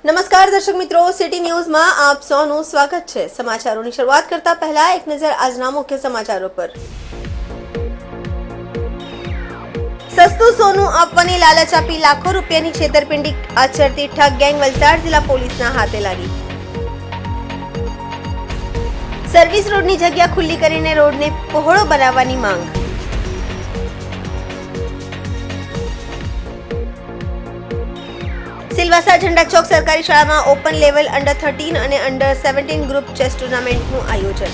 નમસ્કાર દર્શક મિત્રો, સિટી ન્યૂઝમાં આપ સૌનું સ્વાગત છે। સમાચારોની શરૂઆત કરતા પહેલા એક નજર આજના મુખ્ય સમાચારો પર। સસ્તું સોનું આપવાની લાલચ આપી લાખો રૂપિયાની છેતરપિંડી આચરતી ઠગ ગેંગ વલસાડ જિલ્લા પોલીસના હાથે લાગી। સર્વિસ રોડની જગ્યા ખુલ્લી કરીને રોડને પહોળો બનાવવાની માંગ। સિલવાસા ઝંડા ચોક સરકારી શાળામાં ઓપન લેવલ અંડર 13 અને અંડર 17 ગ્રુપ ચેસ ટુર્નામેન્ટનું આયોજન।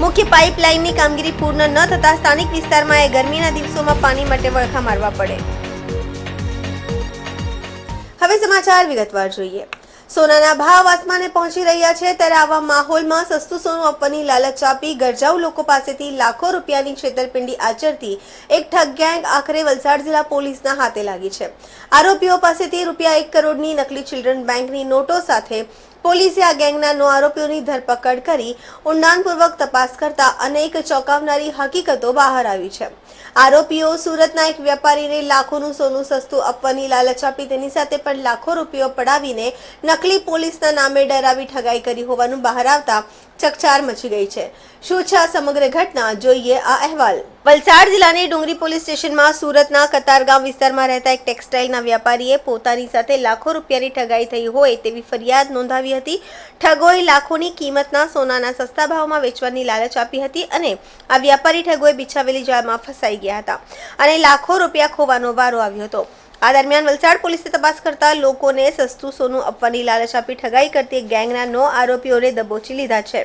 મુખ્ય પાઇપલાઇનની કામગીરી પૂર્ણ ન થતા સ્થાનિક વિસ્તારમાં ગરમીના દિવસોમાં પાણી માટે વળખા મારવા પડે। હવે સમાચાર વિગતવાર જોઈએ। સોનાના ભાવ આસમાને પહોંચી રહ્યા છે ત્યારે આવા માહોલમાં સસ્તું સોનું આપવાની લાલચ આપી ગરજાઉ લોકો પાસેથી લાખો રૂપિયાની છેતરપિંડી આચરતી એક ઠગ ગેંગ આખરે વલસાડ જિલ્લા પોલીસના હાથે લાગી છે। આરોપીઓ પાસેથી રૂપિયા 1 કરોડની નકલી ચિલ્ડ્રન બેંકની નોટો સાથે પોલીસે આ ગેંગના 9 આરોપીઓની ધરપકડ કરી ઊંડાણપૂર્વક તપાસ કરતા અનેક ચોંકાવનારી હકીકતો બહાર આવી છે। આરોપીઓ સુરતના એક વેપારીને લાખોનું સોનું સસ્તું આપવાની લાલચ આપી તેની સાથે પણ લાખો રૂપિયો પડાવીને નકલી પોલીસના નામે ડરાવી ઠગાઈ કરી હોવાનું બહાર આવતા ચકચાર મચી ગઈ છે। શું છે આ સમગ્ર ઘટના, જોઈએ આ અહેવાલ। વલસાડ જિલ્લાની ડુંગરી પોલીસ સ્ટેશનમાં સુરતના કતારગામ વિસ્તારમાં રહેતા એક ટેક્સટાઇલના વેપારીએ પોતાની સાથે લાખો રૂપિયાની ઠગાઈ થઈ હોય તેવી ફરિયાદ નોંધાવી હતી। ઠગોએ લાખોની કિંમતના સોનાના સસ્તા ભાવમાં વેચવાની લાલચ આપી હતી અને આ વ્યાપારી ઠગોએ બિછાવેલી જાળમાં ફસાઈ ગયા હતા અને લાખો રૂપિયા ખોવાનો વારો આવ્યો હતો। આ દરમિયાન વલસાડ પોલીસે તપાસ કરતા લોકોને સસ્તું સોનું આપવાની લાલચ આપી ઠગાઈ કરતી ગેંગના 9 આરોપીઓને દબોચી લીધા છે।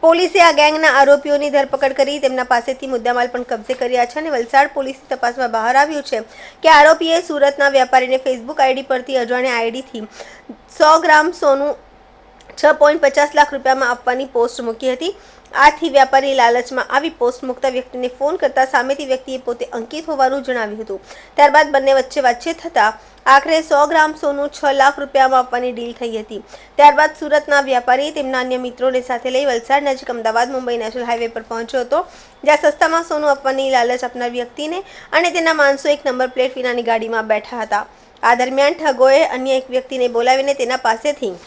પોલીસે આ ગેંગના આરોપીઓની ધરપકડ કરી તેમના પાસેથી મુદ્દામાલ પણ કબજે કર્યા છે અને વલસાડ પોલીસની તપાસમાં બહાર આવ્યું છે કે આરોપીએ સુરતના વેપારીને ફેસબુક આઈડી પરથી અજાણ્યા આઈડીથી 100 ગ્રામ સોનું 6.50 લાખ રૂપિયામાં આપવાની પોસ્ટ મૂકી હતી। આથી વ્યાપારી લાલચમાં આવી પોસ્ટ મૂકતા વ્યક્તિને ફોન કરતા સામેથી વ્યક્તિએ પોતે અંકિત હોવાનું જણાવ્યું હતું। ત્યારબાદ બંને વચ્ચે વાતચીત થતા આખરે 100 ગ્રામ સોનું 6 લાખ રૂપિયામાં આપવાની ડીલ થઈ હતી। ત્યારબાદ સુરતના વ્યાપારી તેમના અન્ય મિત્રોને સાથે લઈ વલસાડ નજીક અમદાવાદ મુંબઈ નેશનલ હાઈવે પર પહોંચ્યો હતો, જ્યાં સસ્તામાં સોનું આપવાની લાલચ આપનાર વ્યક્તિને અને તેના માણસો એક નંબર પ્લેટ વિનાની ગાડીમાં બેઠા હતા। આ દરમિયાન ઠગોએ અન્ય એક વ્યક્તિને બોલાવીને તેના પાસેથી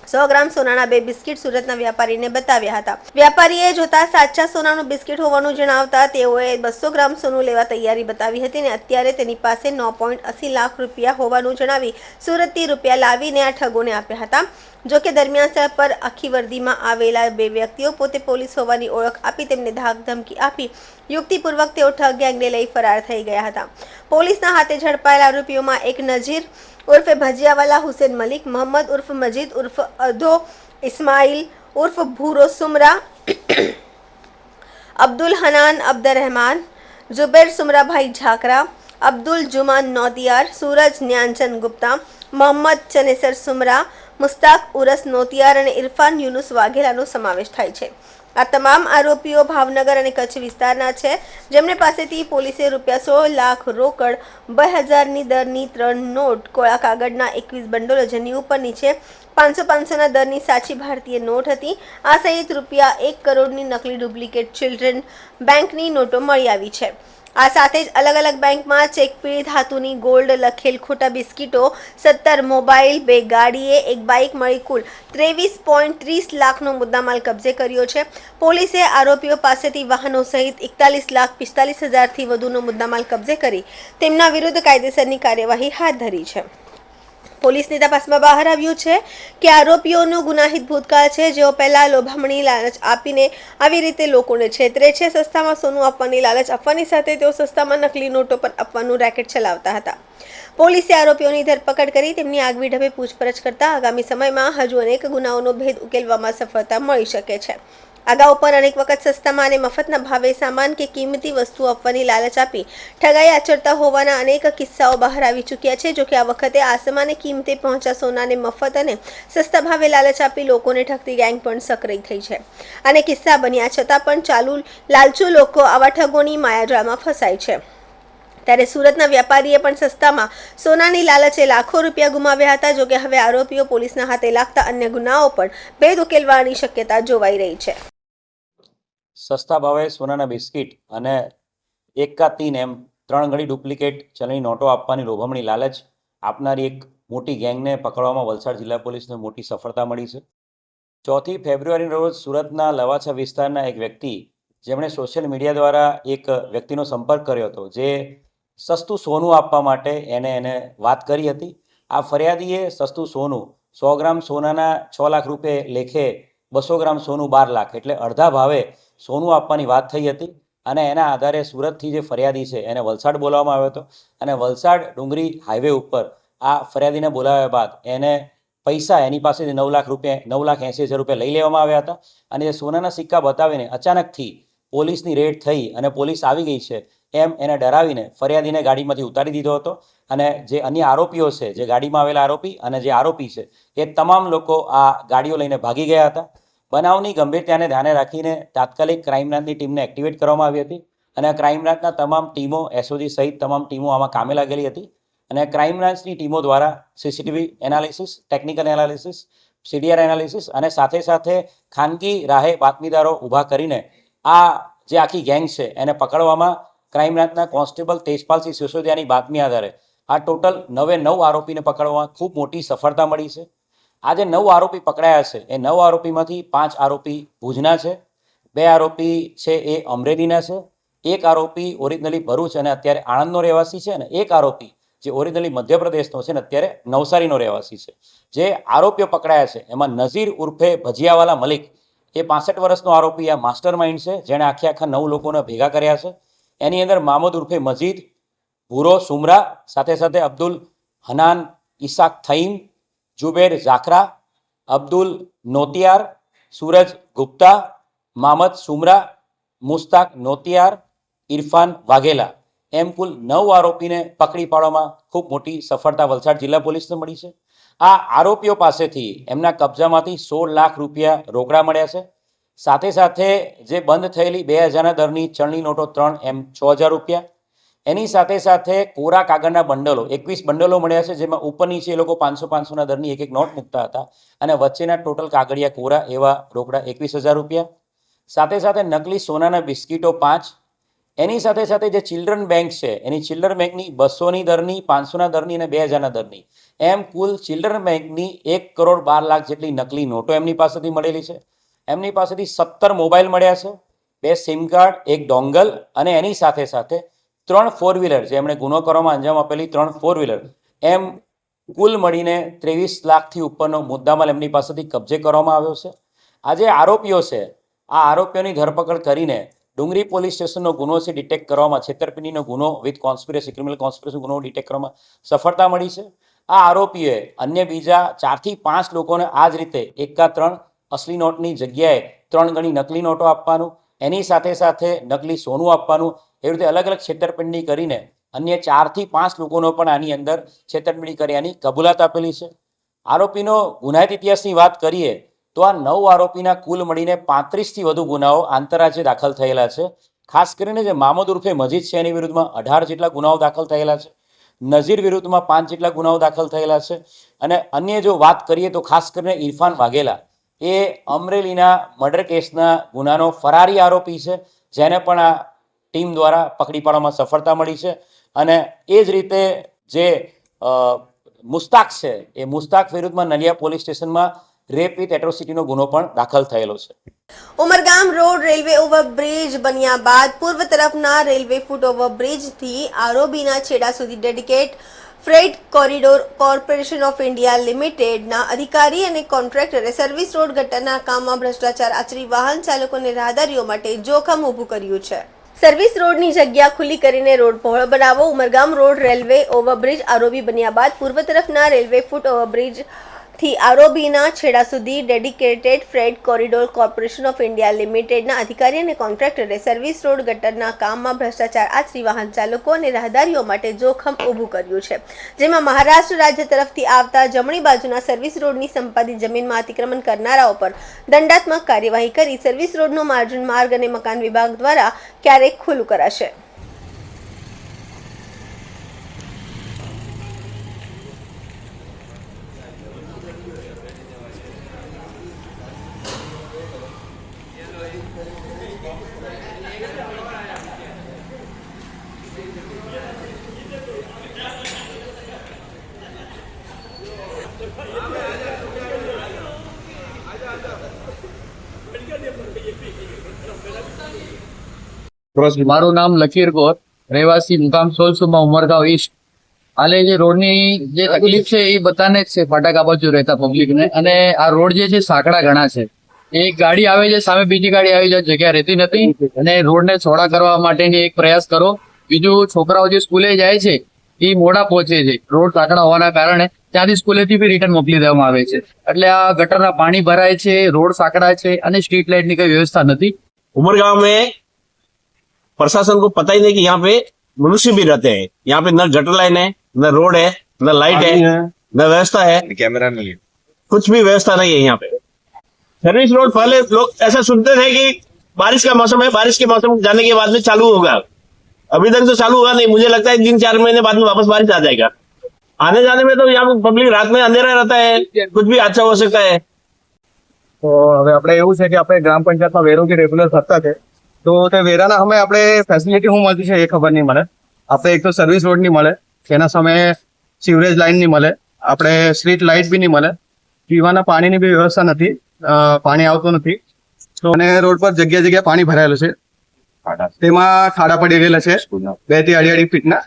100 ગ્રામ સોનાના 2 બિસ્કિટ સુરતના વ્યાપારીને બતાવ્યા હતા। વ્યાપારીએ જોતા સાચા સોનાનું બિસ્કિટ હોવાનું જણાવતા તેઓએ 200 ગ્રામ સોનું લેવા તૈયારી બતાવી હતી અને અત્યારે તેની પાસે 9.80 લાખ રૂપિયા હોવાનું જણાવી સુરતથી રૂપિયા લાવીને આ ઠગોને આપ્યા હતા। જોકે દરમિયાન સ્થળ પર આખી વર્દીમાં આવેલા 2 વ્યક્તિઓ પોતે પોલીસ હોવાની ઓળખ આપી તેમને ધાક ધમકી આપી યુક્તિપૂર્વક તેઓ ઠગ ગેંગને લઈ ફરાર થઈ ગયા હતા। પોલીસના હાથે ઝડપાયેલા આરોપીઓમાં એક નજીર ઉર્ફે ભજીયાવાલા હુસેન મલિક, મોહમ્મદ ઉર્ફ મજીદ ઉર્ફ અધો ઇસ્માઇલ ઉર્ફ ભૂરો સુમરા, અબ્દુલ હનાન અબ્દુર્રહમાન, जुबेर सुमराभाई झाकरा, अब्दुल जुमान नौतियार, सूरज न्यानचंद गुप्ता, मोहम्मद चनेसर सुमरा, मुस्ताक उरस नौतियार અને ઇરફાન યુનુસ વાઘેલાનો સમાવેશ થાય છે। આ તમામ આરોપીઓ ભાવનગર અને કચ્છ વિસ્તારના છે, જેમને પાસેથી પોલીસે રૂપિયા 100 લાખ રોકડ, 2000ની દરની 3 નોટ, કોળા કાગળના 21 બંડલો જેની ઉપર નીચે 500-500ના દરની સાચી ભારતીય નોટ હતી, આ સહિત રૂપિયા 1 કરોડની નકલી ડુપ્લિકેટ ચિલ્ડ્રન બેંકની નોટો મળી આવી છે। આ સાથે જ અલગ અલગ બેંકમાં ચેક પીળી ધાતુની ગોલ્ડ લખેલ ખોટા બિસ્કિટો, 17 મોબાઈલ, 2 ગાડીએ, 1 બાઇક મળી કુલ 23.30 લાખનો મુદ્દામાલ કબજે કર્યો છે। પોલીસે આરોપીઓ પાસેથી વાહનો સહિત 41,45,000થી વધુનો મુદ્દામાલ કબજે કરી તેમના વિરુદ્ધ કાયદેસરની કાર્યવાહી હાથ ધરી છે। પોલીસની તપાસમાં બહાર આવ્યું છે કે આરોપીઓનું ગુનાહિત ભૂતકાળ છે, જેઓ પહેલા લોભામણી લાલચ આપીને આવી રીતે લોકોને છેતરે છે। સસ્તામાં સોનું આપવાની લાલચ આપવાની સાથે તેઓ સસ્તામાં નકલી નોટો પર આપવાનું રેકેટ ચલાવતા હતા। પોલીસે આરોપીઓની ધરપકડ કરી તેમની આગવી ઢબે પૂછપરછ કરતા આગામી સમયમાં હજુ અનેક ગુનાઓનો ભેદ ઉકેલવામાં સફળતા મળી શકે છે। અગાઉ પણ અનેક વખત સસ્તામાં અને મફતના ભાવે સામાન કે કિંમતી વસ્તુ આપવાની લાલચ આપી ઠગાઈ આચરતા હોવાના અનેક કિસ્સાઓ બહાર આવી ચૂક્યા છે। જોકે આ વખતે આસમાને કિંમતે પહોંચા સોનાને મફત અને સસ્તા ભાવે લાલચ આપી લોકોને ઠગતી ગેંગ પણ સક્રિય થઈ છે અને કિસ્સા બન્યા છતાં પણ લાલચુ લોકો આવા ઠગોની માયાજાળમાં ફસાય છે। ત્યારે સુરતના વ્યાપારીએ પણ સસ્તામાં સોનાની લાલચે લાખો રૂપિયા ગુમાવ્યા હતા। જોકે હવે આરોપીઓ પોલીસના હાથે લાગતા અન્ય ગુનાઓ પણ ભેદ ઉકેલવાની શક્યતા જોવાઈ રહી છે। સસ્તા ભાવે સોનાના બિસ્કિટ અને 1 કા 3 એમ 3 ઘડી ડુપ્લિકેટ ચલણી નોટો આપવાની લોભામણી લાલચ આપનારી એક મોટી ગેંગને પકડવામાં વલસાડ જિલ્લા પોલીસને મોટી સફળતા મળી છે. 4 ફેબ્રુઆરીના રોજ સુરતના લવાછા વિસ્તારના એક વ્યક્તિ જેમણે સોશિયલ મીડિયા દ્વારા એક વ્યક્તિનો સંપર્ક કર્યો હતો, જે સસ્તું સોનું આપવા માટે એને વાત કરી હતી. આ ફરિયાદીએ સસ્તું સોનું 100 ગ્રામ સોનાના 6 લાખ રૂપિયા લેખે 200 ગ્રામ સોનું 12 લાખ એટલે અડધા ભાવે સોનું આપવાની વાત થઈ હતી. અને એના આધારે સુરતથી જે ફરિયાદી છે એને વલસાડ બોલાવવામાં આવ્યો હતો અને વલસાડ ડુંગરી હાઈવે ઉપર આ ફરિયાદીને બોલાવ્યા બાદ એને પૈસા એની પાસેથી 9,80,000 રૂપિયા લઈ લેવામાં આવ્યા હતા. અને એ સોનાના સિક્કા બતાવીને અચાનકથી પોલીસની રેડ થઈ અને પોલીસ આવી ગઈ છે એમ એને ડરાવીને ફરિયાદીને ગાડીમાંથી ઉતારી દીધો હતો. અને જે અન્ય આરોપીઓ છે, જે ગાડીમાં આવેલા આરોપી અને જે આરોપી છે, એ તમામ લોકો આ ગાડીઓ લઈને ભાગી ગયા હતા. બનાવની ગંભીરતાને ધ્યાને રાખીને તાત્કાલિક ક્રાઇમ બ્રાન્ચની ટીમને એક્ટિવેટ કરવામાં આવી હતી અને ક્રાઇમ બ્રાન્ચના તમામ ટીમો, એસઓજી સહિત તમામ ટીમો આમાં કામે લાગેલી હતી. અને ક્રાઇમ બ્રાન્ચની ટીમો દ્વારા CCTV analysis, technical analysis, CDR analysis અને સાથે સાથે ખાનગી રાહે બાતમીદારો ઊભા કરીને આ જે આખી ગેંગ છે એને પકડવામાં ક્રાઇમ બ્રાન્ચના કોન્સ્ટેબલ તેજપાલસિંહ સિસોદિયાની બાતમી આધારે આ ટોટલ 9 આરોપીને પકડવામાં ખૂબ મોટી સફળતા મળી છે. આ જે 9 આરોપી પકડાયા છે એ 9 આરોપીમાંથી 5 આરોપી ભુજના છે, 2 આરોપી છે એ અમરેલીના છે, 1 આરોપી ઓરિજિનલી ભરૂચ અને અત્યારે આણંદનો રહેવાસી છે અને 1 આરોપી જે ઓરિજિનલી મધ્યપ્રદેશનો છે ને અત્યારે નવસારીનો રહેવાસી છે. જે આરોપીઓ પકડાયા છે એમાં નઝીર ઉર્ફે ભજીયાવાલા મલિક એ 65 વર્ષનો આરોપી આ માસ્ટર માઇન્ડ છે, જેણે આખા 9 લોકોને ભેગા કર્યા છે. એની અંદર મામૂદ ઉર્ફે મજીદ, ભૂરો સુમરા, સાથે સાથે અબ્દુલ હનાન ઇસાક થઈમ, जुबेर जाखरा, अब्दुल नोतियार, सूरज गुप्ता, मामद सुमरा, मुस्ताक नोतियार, इरफान वाघेला एम कुल 9 आरोपीने पकड़ी पाडवामां खूब मोटी सफलता वलसाड जिल्ला पोलीसने मळी छे. आ आरोपीओ पासेथी एमना कब्जामांथी 16 लाख रूपिया रोकड़ा मळ्या छे. साथे साथे जे बंध थयेली 2000 दરની ચલણી નોટો 3 એમ 6000 રૂપિયા, એની સાથે સાથે કોરા કાગળના બંડલો 21 બંડલો મળ્યા છે, જેમાં ઉપર નીચે એ લોકો 500-500 દરની એક નોટ મૂકતા હતા અને વચ્ચેના ટોટલ કાગળિયા કોરા એવા રોકડા 21,000 રૂપિયા. સાથે સાથે નકલી સોનાના બિસ્કીટો 5. એની સાથે સાથે જે ચિલ્ડ્રન બેંક છે એની ચિલ્ડ્રન બેંકની 200ની દરની, 500ના દરની અને 2000ના દરની એમ કુલ ચિલ્ડ્રન બેંકની 1,12,00,000 જેટલી નકલી નોટો એમની પાસેથી મળેલી છે. એમની પાસેથી 17 મોબાઈલ મળ્યા છે, 2 સિમ કાર્ડ, 1 ડોંગલ અને એની સાથે સાથે 3 4 વ્હીલર, જે એમણે ગુનો કરવામાં અંજામ આપેલી 3 4 વ્હીલર, એમ કુલ મળીને 23 લાખથી ઉપરનો મુદ્દામાલ એમની પાસેથી કબજે કરવામાં આવ્યો છે. આ જે આરોપીઓ છે આ આરોપીઓની ધરપકડ કરીને ડુંગરી પોલીસ સ્ટેશનનો ગુનો છે ડિટેક્ટ કરવામાં, છેતરપિંડીનો ગુનો વિથ કોન્સ્પિરસી, ક્રિમિનલ કોન્સ્પિરસી ગુનો ડિટેક્ટ કરવામાં સફળતા મળી છે. આ આરોપીઓએ અન્ય બીજા 4 થી 5 લોકોને આ જ રીતે 1 અસલી નોટની જગ્યાએ 3 ગણી નકલી નોટો આપવાનું, એની સાથે સાથે નકલી સોનું આપવાનું, એવી રીતે અલગ અલગ છેતરપિંડી કરીને અન્ય 4 થી 5 લોકોનો પણ આની અંદર છેતરપિંડી કર્યાની કબૂલાત આપેલી છે. આરોપીનો ગુનાહિત ઇતિહાસની વાત કરીએ તો આ 9 આરોપીના કુલ મળીને 35થી વધુ ગુનાઓ આંતરરાજ્ય દાખલ થયેલા છે. ખાસ કરીને જે મામદ ઉર્ફે મજીદ છે એની વિરુદ્ધમાં 18 જેટલા ગુનાઓ દાખલ થયેલા છે. નઝીર વિરુદ્ધમાં 5 જેટલા ગુનાઓ દાખલ થયેલા છે. અને અન્ય જો વાત કરીએ તો ખાસ કરીને ઇરફાન વાઘેલા એ અમરેલીના મર્ડર કેસના ગુનાનો ફરારી આરોપી છે, જેને પણ આ ટીમ દ્વારા પકડી પાડવામાં સફળતા મળી છે. અને એ જ રીતે જે મુસ્તાક છે એ મુસ્તાક વિરુદ્ધમાં નલિયા પોલીસ સ્ટેશનમાં રેપ વિથ એટ્રોસિટીનો ગુનો પણ દાખલ થયેલો છે. ઉમરગામ રોડ રેલવે ઓવરબ્રિજ બન્યા બાદ પૂર્વ તરફના રેલવે ફૂટ ઓવરબ્રિજથી આરોબીના છેડા સુધી dedicate freight corridor corporation of India લિમિટેડના અધિકારી અને કોન્ટ્રાક્ટરે સર્વિસ રોડ ગટરના કામમાં ભ્રષ્ટાચાર આચરી વાહન ચાલકો અને રાહદારીઓ માટે જોખમ ઊભું કર્યું છે. સર્વિસ રોડની જગ્યા ખુલ્લી કરીને રોડ પહોળો બનાવો. ઉમરગામ રોડ રેલવે ઓવરબ્રિજ આરોબી બન્યા બાદ પૂર્વ તરફના રેલવે ફૂટ ઓવરબ્રિજથી આરોબીના છેડા સુધી dedicated freight corridor corporation of India લિમિટેડના અધિકારી અને કોન્ટ્રાક્ટરે સર્વિસ રોડ ગટરના કામમાં ભ્રષ્ટાચાર આચરી વાહન ચાલકો અને રાહદારીઓ માટે જોખમ ઊભું કર્યું છે, જેમાં મહારાષ્ટ્ર રાજ્ય તરફથી આવતા જમણી બાજુના સર્વિસ રોડની સંપાદિત જમીનમાં અતિક્રમણ કરનારાઓ પર દંડાત્મક કાર્યવાહી કરી સર્વિસ રોડનું માર્જિન માર્ગ અને મકાન વિભાગ દ્વારા ક્યારેક ખુલ્લું કરાશે. મારું નામ લકીર ગોર, રહેવાસી મુકામ સોલસુમાં ઉમરગાંવ ઈસ્ટ. હાલે જે રોડની જે તકલીફ છે એ બધાને જ છે, ફટાકા બાજુ રહેતા પબ્લિકને. અને આ રોડ જે છે સાંકડા ઘણા છે. એક ગાડી આવે છે, સામે બીજી ગાડી આવી જાય, જગ્યા રહેતી નથી. અને રોડને ચોડા કરવા માટેની એક પ્રયાસ કરો. બીજું, છોકરાઓ જે સ્કૂલે જાય છે એ મોડા પહોંચે છે રોડ સાંકડા હોવાના કારણે. ત્યાંથી સ્કૂલેથી બી રિટર્ન મોકલી દેવામાં આવે છે. એટલે આ ગટરના પાણી ભરાય છે, રોડ સાંકડા છે અને સ્ટ્રીટ લાઇટની કઈ વ્યવસ્થા નથી. उमरगांव में प्रशासन को पता ही नहीं कि यहाँ पे मनुष्य भी रहते हैं. यहाँ पे न गटर लाइन है, न रोड है, न लाइट है, न व्यवस्था है, कैमरा नहीं है. कुछ भी व्यवस्था नहीं है यहाँ पे. सर्विस रोड पहले लोग ऐसा सुनते थे कि बारिश का मौसम है, बारिश के मौसम जाने के बाद में चालू होगा. अभी तक तो चालू हुआ नहीं. मुझे लगता है 3-4 महीने बाद में वापस बारिश आ जाएगा. आने जाने में तो यहाँ पब्लिक रात में अंधेरा रहता है, कुछ भी हादसा हो सकता है. તો હવે આપણે એવું છે કે આપણે ગ્રામ પંચાયતમાં વેરો જે રેગ્યુલર થતા છે, તો તે વેરાના અમે આપણે ફેસિલિટી શું મળતી છે એ ખબર નહીં મળે. આપણે એક તો સર્વિસ રોડ નહીં મળે, તેના સામે સીવરેજ લાઇન નહીં મળે, આપણે સ્ટ્રીટ લાઇટ બી નહીં મળે, પીવાના પાણીની બી વ્યવસ્થા નથી, પાણી આવતું નથી. તો અને રોડ પર જગ્યા જગ્યા પાણી ભરાયેલું છે, તેમાં ખાડા પડી રહેલા છે 2 થી 2.5 ફીટના.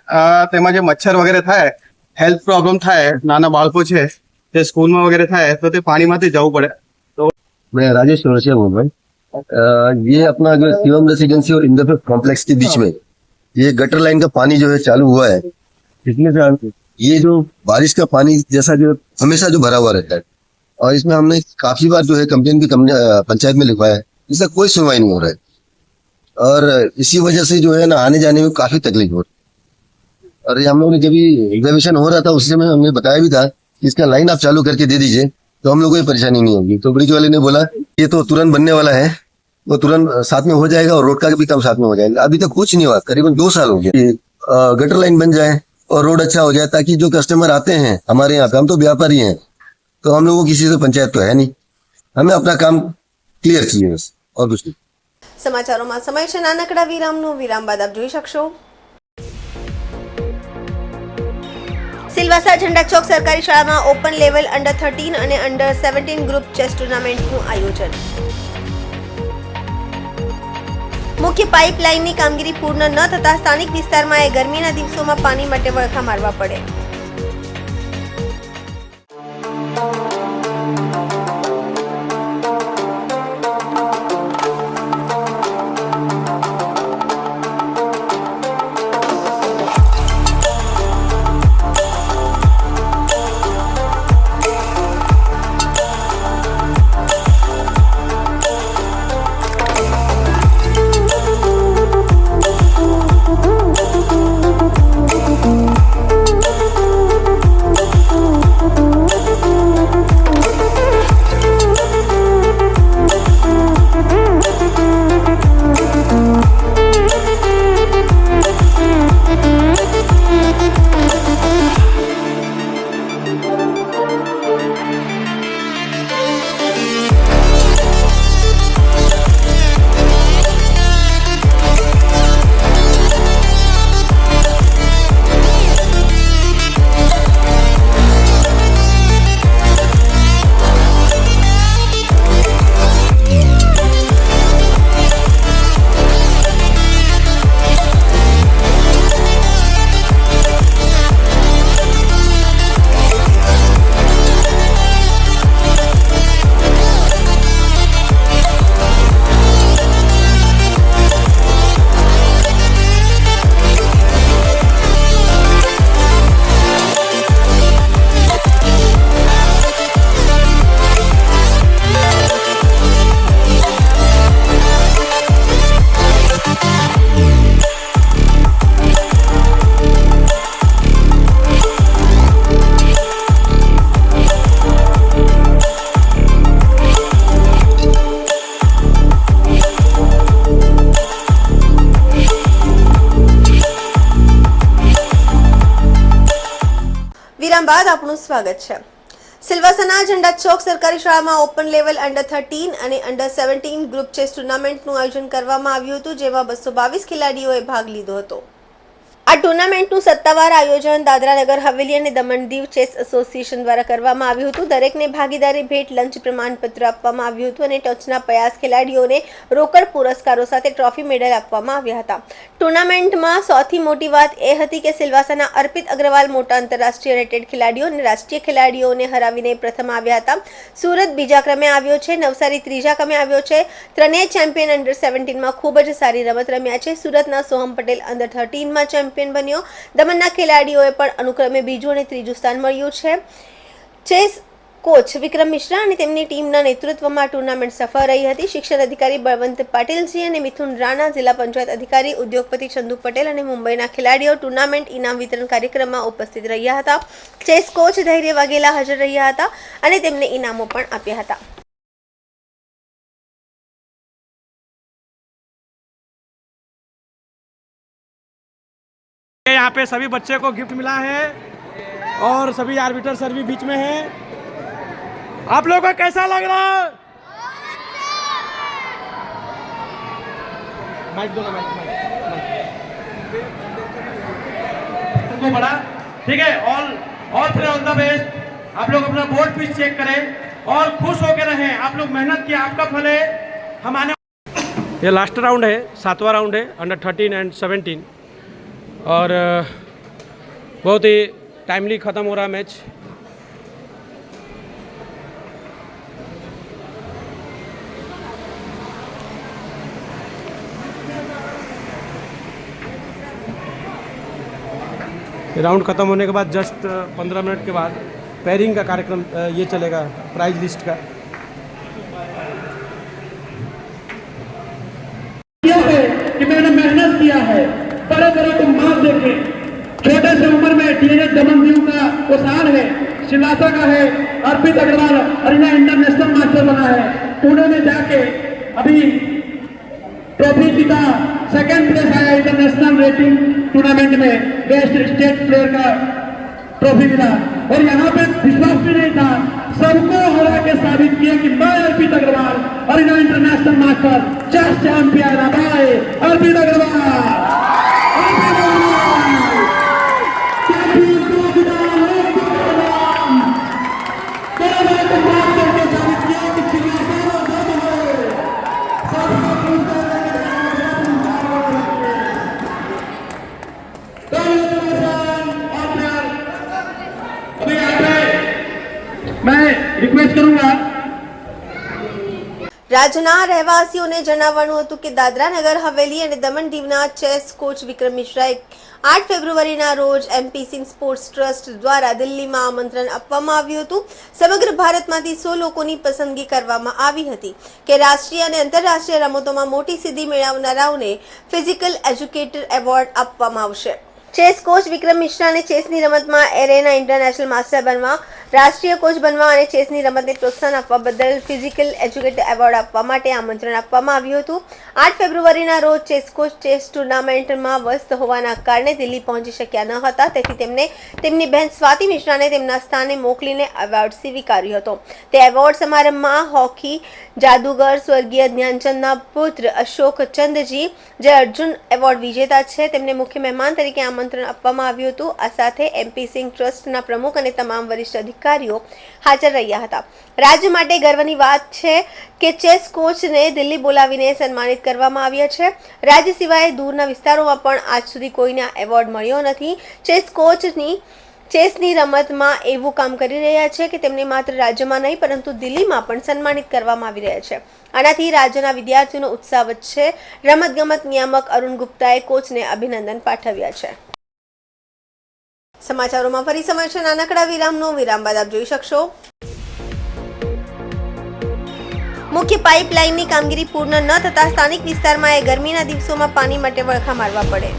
તેમાં જે મચ્છર વગેરે થાય, હેલ્થ પ્રોબ્લેમ થાય, નાના બાળકો છે તે સ્કૂલમાં વગેરે થાય તો તે પાણીમાંથી જવું પડે. मैं राजेश चौरसिया बोल रहा हूँ। ये अपना जो शिवम रेसिडेंसी और इंद्रप्रस्थ कॉम्प्लेक्स के बीच में ये गटर लाइन का पानी जो है चालू हुआ है पिछले साल से। ये जो बारिश का पानी जैसा जो हमेशा जो भरा हुआ रहता है, और इसमें हमने काफी बार जो है कंप्लेन भी पंचायत में लिखवाया है, इसका कोई सुनवाई नहीं हो रहा है। और इसी वजह से जो है ना आने जाने में काफी तकलीफ हो रही है। और ये हम लोग ने जब एग्जामिनेशन हो रहा था उस समय हमने बताया भी था कि इसका लाइन आप चालू करके दे दीजिए तो हम लोग को ये परेशानी नहीं होगी। तो ब्रिज वाले ने बोला ये तो तुरंत बनने वाला है, वो तुरंत साथ में हो जाएगा और रोड का भी काम साथ में हो जाएगा। अभी तक कुछ नहीं हुआ, करीबन 2 साल हो गया। गटर लाइन बन जाए और रोड अच्छा हो जाए ताकि जो कस्टमर आते हैं हमारे यहाँ पे, हम तो व्यापारी हैं, तो हम लोगों को किसी से पंचायत तो है नहीं, हमें अपना काम क्लियर चाहिए बस, और कुछ नहीं। સમાચારોમાં સમય છે નાનકડા વિરામનો. વિરામ બાદ આપ જોઈ શકશો સિલવાસા ઝંડા ચોક સરકારી શાળામાં ઓપન લેવલ અંડર 13 અને અંડર 17 ગ્રુપ ચેસ ટુર્નામેન્ટનું આયોજન. મુખ્ય પાઇપલાઇનની કામગીરી પૂર્ણ ન થતા સ્થાનિક વિસ્તારમાં ગરમીના દિવસોમાં પાણી માટે વળખા મારવા પડે. વિરામ બાદ આપનું સ્વાગત છે. સિલવાસાના ઝંડા ચોક સરકારી શાળામાં ઓપન લેવલ અંડર 13 અને અંડર 17 ગ્રુપ ચેસ ટુર્નામેન્ટનું આયોજન કરવામાં આવ્યું હતું, જેમાં 222 ખેલાડીઓએ ભાગ લીધો હતો. આ ટુર્નામેન્ટનું સત્તાવાર આયોજન દાદરા નગર હવેલી અને દમણ દીવ ચેસ એસોસિએશન દ્વારા કરવામાં આવ્યું હતું. દરેકને ભાગીદારી ભેટ લંચ પ્રમાણપત્ર આપવામાં આવ્યું હતું અને ટોચના પ્રયાસ ખેલાડીઓને રોકડ પુરસ્કારો સાથે ટ્રોફી મેડલ આપવામાં આવ્યા હતા. ટુર્નામેન્ટમાં સૌથી મોટી વાત એ હતી કે સિલવાસાના અર્પિત અગ્રવાલ મોટા આંતરરાષ્ટ્રીય રેટેડ ખેલાડીઓ અને રાષ્ટ્રીય ખેલાડીઓને હરાવીને પ્રથમ આવ્યા હતા. સુરત બીજા ક્રમે આવ્યો છે, નવસારી ત્રીજા ક્રમે આવ્યો છે. ત્રણેય ચેમ્પિયન અંડર 17માં ખૂબ જ સારી રમત રમ્યા છે. સુરતના સોહમ પટેલ અંડર 13માં ચેમ્પિયન બન્યો. દમણના ખેલાડીઓએ પણ અનુક્રમે બીજું અને ત્રીજું સ્થાન મળ્યું છે. ચેસ કોચ વિક્રમ મિશ્રા અને તેમની ટીમના નેતૃત્વમાં ટુર્નામેન્ટ સફળ રહી હતી. શિક્ષણ અધિકારી બળવંત પાટીલજી અને મિથુન રાણા, જિલ્લા પંચાયત અધિકારી ઉદ્યોગપતિ ચંદુ પટેલ અને મુંબઈના ખેલાડીઓ ટુર્નામેન્ટ ઇનામ વિતરણ કાર્યક્રમમાં ઉપસ્થિત રહ્યા હતા. ચેસ કોચ ધૈર્ય વાઘેલા હાજર રહ્યા હતા અને તેમને ઇનામો પણ આપ્યા હતા. यहाँ पे सभी बच्चे को गिफ्ट मिला है और सभी आर्बिटर सर भी बीच में है. आप लोगों को कैसा लग रहा है? माइक दो ना, माइक को बड़ा ठीक है. All play all the best. आप लोग अपना बोर्ड पीस चेक करें और खुश होकर रहें. आप लोग मेहनत किया, आपका फल है. हम आने ये लास्ट राउंड है, 7वां राउंड है अंडर 13 एंड 17 और बहुत ही टाइमली ख़त्म हो रहा मैच. राउंड ख़त्म होने के बाद जस्ट 15 मिनट के बाद पेयरिंग का कार्यक्रम ये चलेगा, प्राइज लिस्ट का. कि मैंने मेहनत किया है, बड़े बड़े को मार देके छोटे से उम्र में टीनेज दमन दीव का वो साल है, सिलवासा का है. अर्पित अग्रवाल अरीना इंटरनेशनल मास्टर बना है. पुणे में जाके अभी ट्रॉफी जीता, सेकंड प्लेस आया इंटरनेशनल रेटिंग टूर्नामेंट में, बेस्ट स्टेट प्लेयर का ट्रॉफी मिला. और यहाँ पे विश्वास भी नहीं था, सबको हरा के साबित किया कि मैं Arpit Agarwal arena international master chess champion अबाए अर्पित अग्रवाल. मैं रिक्वेस्ट करूंगा રાજ્યના રહેવાસીઓને જણાવવાનું હતું કે દાદરા નગર હવેલી અને દમણ દીવના ચેસ કોચ વિક્રમ મિશ્રાએ 8 ફેબ્રુઆરીના રોજ એમપી સિંહ સ્પોર્ટ્સ ટ્રસ્ટ દ્વારા દિલ્હીમાં આમંત્રણ આપવામાં આવ્યું હતું. સમગ્ર ભારતમાંથી 100 લોકોની પસંદગી કરવામાં આવી હતી કે રાષ્ટ્રીય અને આંતરરાષ્ટ્રીય રમતોમાં મોટી સિદ્ધિ મેળવનારાઓને ફિઝિકલ એજ્યુકેટર એવોર્ડ આપવામાં આવશે. ચેસ કોચ વિક્રમ મિશ્રાને ચેસની રમતમાં એરેના ઇન્ટરનેશનલ માસ્ટર બનવા, રાષ્ટ્રીય કોચ બનવા અને ચેસની રમતને પ્રોત્સાહન આપવા બદલ ફિઝિકલ એજ્યુકેટર એવોર્ડ આપવા માટે આમંત્રણ આપવામાં આવ્યું હતું. 8 ફેબ્રુઆરીના રોજ ચેસ કોચ ચેસ ટુર્નામેન્ટમાં વ્યસ્ત હોવાના કારણે દિલ્હી પહોંચી શક્યા ન હતા. તેથી તેમને તેમની બહેન સ્વાતિ મિશ્રાને તેમના સ્થાને મોકલીને એવોર્ડ સ્વીકાર્યો હતો. તે એવોર્ડ સમારંભમાં હોકી જાદુગર સ્વર્ગીય ધ્યાનચંદના પુત્ર અશોક ચંદજી, જે અર્જુન એવોર્ડ વિજેતા છે, તેમને મુખ્ય મહેમાન તરીકે આમંત્રણ આપવામાં આવ્યું હતું. આ સાથે એમપી સિંહ ટ્રસ્ટના પ્રમુખ અને તમામ વરિષ્ઠ અધિકારીઓ હાજર રહ્યા હતા. રાજ્ય માટે ગર્વની વાત છે કે ચેસ કોચને દિલ્હી બોલાવીને સન્માનિત કરવામાં આવ્યા છે. રાજ્ય સિવાય દૂરના વિસ્તારોમાં પણ આજ સુધી કોઈને આ એવોર્ડ મળ્યો નથી. ચેસ કોચની ચેસની રમતમાં એવું કામ કરી રહ્યા છે કે તેમને માત્ર રાજ્યમાં નહીં પરંતુ દિલ્હીમાં પણ સન્માનિત કરવામાં આવી રહ્યા છે. આનાથી રાજ્યના વિદ્યાર્થીઓનો ઉત્સાહ વધશે. રમતગમત નિયામક અરુણ ગુપ્તાએ કોચને અભિનંદન પાઠવ્યા છે. સમાચારોમાં ફરી સમય છે નાનકડા વિરામનો. વિરામ બાદ આપ જોઈ શકશો મુખ્ય પાઇપલાઇનની કામગીરી પૂર્ણ ન થતા સ્થાનિક વિસ્તારમાં ગરમીના દિવસોમાં પાણી માટે વળખા મારવા પડે.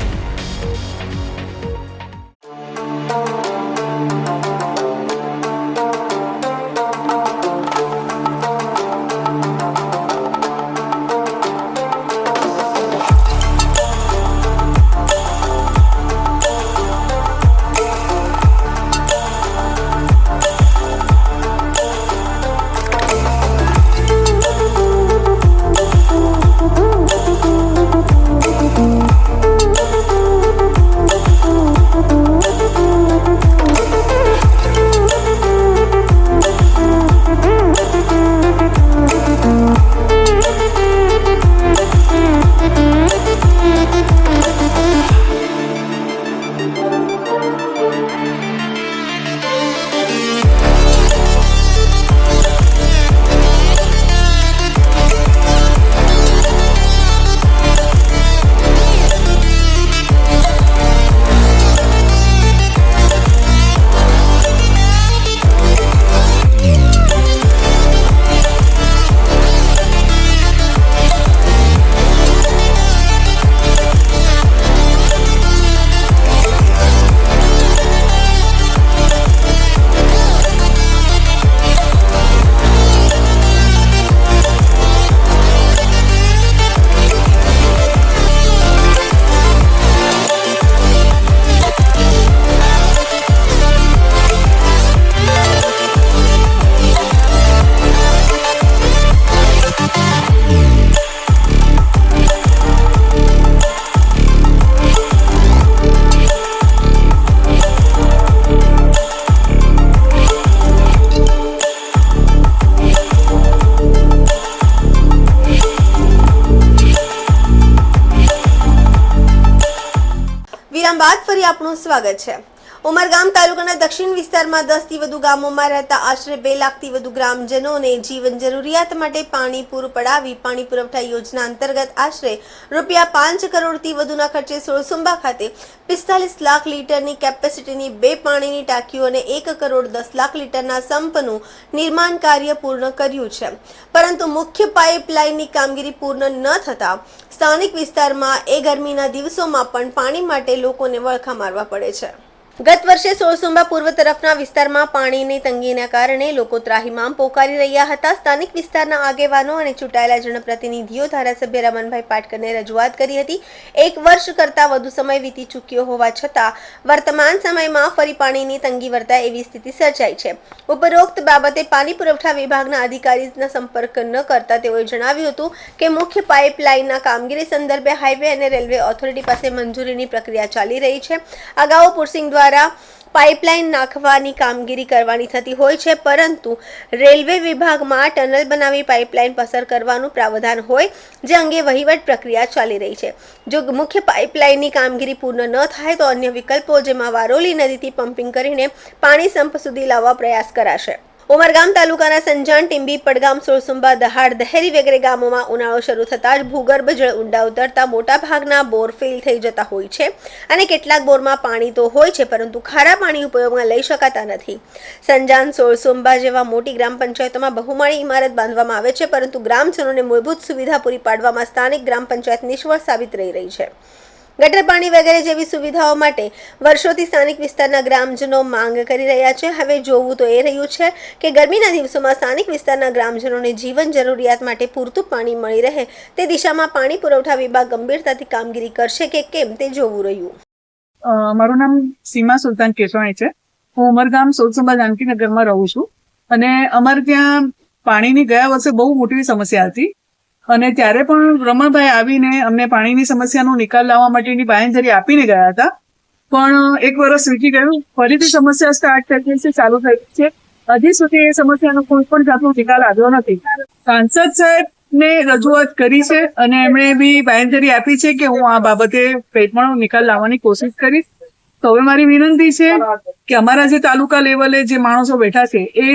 બાદ ફરી આપનું સ્વાગત છે। ઉમરગામ તાલુકાના દક્ષિણ વિસ્તારમાં 10 થી વધુ ગામોમાં રહેતા આશરે 2 લાખથી વધુ ગ્રામજનોને જીવન જરૂરિયાત માટે પાણી પૂરું પડાવી પાણી પુરવઠા યોજના અંતર્ગત આશરે ₹5 કરોડથી વધુના ખર્ચે સોળસુંબા ખાતે 45 લાખ લીટરની કેપેસિટીની 2 પાણીની ટાંકીઓ અને 1 કરોડ 10 લાખ લીટરના સંપનું નિર્માણ કાર્ય પૂર્ણ કર્યું છે, પરંતુ મુખ્ય પાઇપલાઇનની કામગીરી પૂર્ણ ન થતા સ્થાનિક વિસ્તારમાં ગરમીના દિવસોમાં પણ પાણી માટે લોકોને વળખા મારવા પડે છે। ગત વર્ષે સોળસુંબા પૂર્વ તરફના વિસ્તારમાં પાણીની તંગીના કારણે લોકો ત્રાહિમામ પોકારી રહ્યા હતા। સ્થાનિક વિસ્તારના આગેવાનો અને ચૂંટાયેલા જનપ્રતિનિધિઓ ધારાસભ્ય રમણભાઈ પાટકરને રજૂઆત કરી હતી। 1 વર્ષ કરતાં વધુ સમય વીતી ચૂક્યો હોવા છતાં વર્તમાન સમયમાં ફરી પાણીની તંગી વર્તાય એવી સ્થિતિ સર્જાઈ છે। ઉપરોક્ત બાબતે પાણી પુરવઠા વિભાગના અધિકારીના સંપર્ક ન કરતા તેઓએ જણાવ્યું હતું કે મુખ્ય પાઇપલાઇનના કામગીરી સંદર્ભે હાઈવે અને રેલવે ઓથોરિટી પાસે મંજૂરીની પ્રક્રિયા ચાલી રહી છે। અગાઉ પુરસિંગ દ્વારા પાઇપલાઇન નાખવાની કામગીરી કરવાની થતી હોય છે, પરંતુ રેલવે વિભાગમાં ટનલ બનાવી પાઇપલાઇન પસાર કરવાનું પ્રાવધાન હોય, જે અંગે વહીવટ પ્રક્રિયા ચાલી રહી છે। જો મુખ્ય પાઇપલાઇનની કામગીરી પૂર્ણ ન થાય તો અન્ય વિકલ્પો, જેમાં વારોલી નદીથી પમ્પિંગ કરીને પાણી સંપ સુધી લાવવા પ્રયાસ કરાશે। ઉમરગામ તાલુકાના સંજાણ, ટીંબી, પડગામ, સોળસુંબા, દહાડ, દહેરી વગેરે ગામોમાં ઉનાળો શરૂ થતાં જ ભૂગર્ભ જળ ઊંડા ઉતરતા મોટાભાગના બોર ફેલ થઈ જતા હોય છે અને કેટલાક બોરમાં પાણી તો હોય છે, પરંતુ ખારા પાણી ઉપયોગમાં લઈ શકાતા નથી। સંજાણ, સોળસુંબા જેવા મોટી ગ્રામ પંચાયતોમાં બહુમાળી ઇમારત બાંધવામાં આવે છે, પરંતુ ગ્રામજનોને મૂળભૂત સુવિધા પૂરી પાડવામાં સ્થાનિક ગ્રામ પંચાયત નિષ્ફળ સાબિત રહી રહી છે। ગટર પાણી વગેરે જેવી સુવિધાઓ માટે વર્ષોથી સ્થાનિક વિસ્તારના ગ્રામજનો માંગ કરી રહ્યા છે। હવે જોવું તો એ રહ્યું છે કે ગરમીના દિવસોમાં સ્થાનિક વિસ્તારના ગ્રામજનોને જીવન જરૂરિયાત માટે પૂરતું પાણી મળી રહે તે દિશામાં પાણી પુરવઠા વિભાગ ગંભીરતાથી કામગીરી કરશે કે કેમ તે જોવું રહ્યું। મારું નામ સીમા સુલતાન કેશવાણી છે। હું ઉમરગામ સોળસુંબા જાનકીનગરમાં રહું છું અને અમારે ત્યાં પાણીની ગયા વર્ષે બહુ મોટી સમસ્યા હતી અને ત્યારે પણ રમણભાઈ આવીને અમને પાણીની સમસ્યાનો નિકાલ લાવવા માટેની બાંયધરી આપીને ગયા હતા, પણ 1 વર્ષ વીતી ગયું, ફરીથી સમસ્યા સ્ટાર્ટ થઈ છે, ચાલુ થઈ છે। હજી સુધી એ સમસ્યાનો કોઈ પણ જાતનો નિકાલ આવ્યો નથી। સાંસદ સાહેબને રજૂઆત કરી છે અને એમણે બી બાંયધરી આપી છે કે હું આ બાબતે કંઈ પણ નિકાલ લાવવાની કોશિશ કરીશ। તો હવે મારી વિનંતી છે કે અમારા જે તાલુકા લેવલે જે માણસો બેઠા છે એ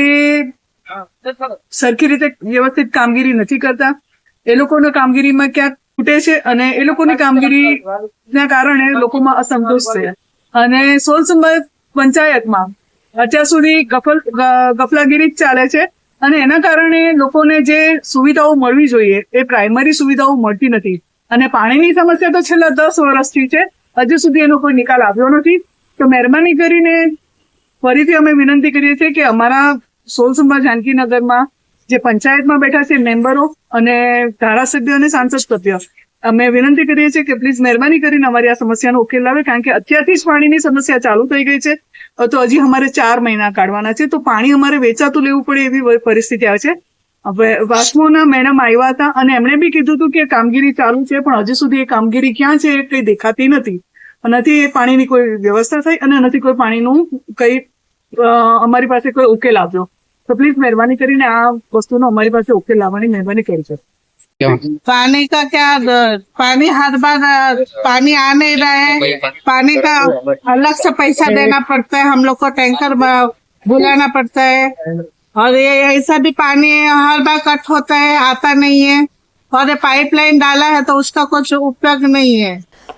સરખી રીતે વ્યવસ્થિત કામગીરી નથી કરતા। એ લોકોની કામગીરીમાં ક્યાંક ખૂટે છે અને એ લોકોની કામગીરીના કારણે લોકોમાં અસંતોષ છે અને સોળસુંબા પંચાયતમાં અત્યાર સુધી ગફલાગીરી જ ચાલે છે અને એના કારણે લોકોને જે સુવિધાઓ મળવી જોઈએ એ પ્રાઇમરી સુવિધાઓ મળતી નથી અને પાણીની સમસ્યા તો છેલ્લા 10 વર્ષથી છે, હજુ સુધી એનો કોઈ નિકાલ આવ્યો નથી। તો મહેરબાની કરીને ફરીથી અમે વિનંતી કરીએ છીએ કે અમારા સોળસુંબા જાનકીનગરમાં જે પંચાયતમાં બેઠા છે મેમ્બરો અને ધારાસભ્ય અને સાંસદ સભ્ય, અમે વિનંતી કરીએ છીએ કે પ્લીઝ મહેરબાની કરીને અમારી આ સમસ્યાનો ઉકેલ લાવે, કારણ કે અત્યારથી જ પાણીની સમસ્યા ચાલુ થઈ ગઈ છે, તો હજી અમારે 4 મહિના કાઢવાના છે, તો પાણી અમારે વેચાતું લેવું પડે એવી પરિસ્થિતિ આવે છે। હવે વાસ્મોના મેડમ આવ્યા હતા અને એમણે બી કીધું હતું કે કામગીરી ચાલુ છે, પણ હજી સુધી એ કામગીરી ક્યાં છે એ કંઈ દેખાતી નથી, નથી પાણીની કોઈ વ્યવસ્થા થઈ અને નથી કોઈ પાણીનું કંઈ અમારી પાસે કોઈ ઉકેલ આવ્યો। तो प्लीज मेहरबानी કરીને આ વસ્તુનો અમારી પાસે ઉકેલ લાવવાની મહેરબાની કરી છે। पानी का क्या पानी हर बार पानी आ नहीं रहा है, पानी का अलग से पैसा देना पड़ता है, हम लोग को टैंकर बुलाना पड़ता है और ये ऐसा भी पानी हर बार कट होता है, आता नहीं है और ये पाइपलाइन डाला है तो उसका कुछ उपयोग नहीं है।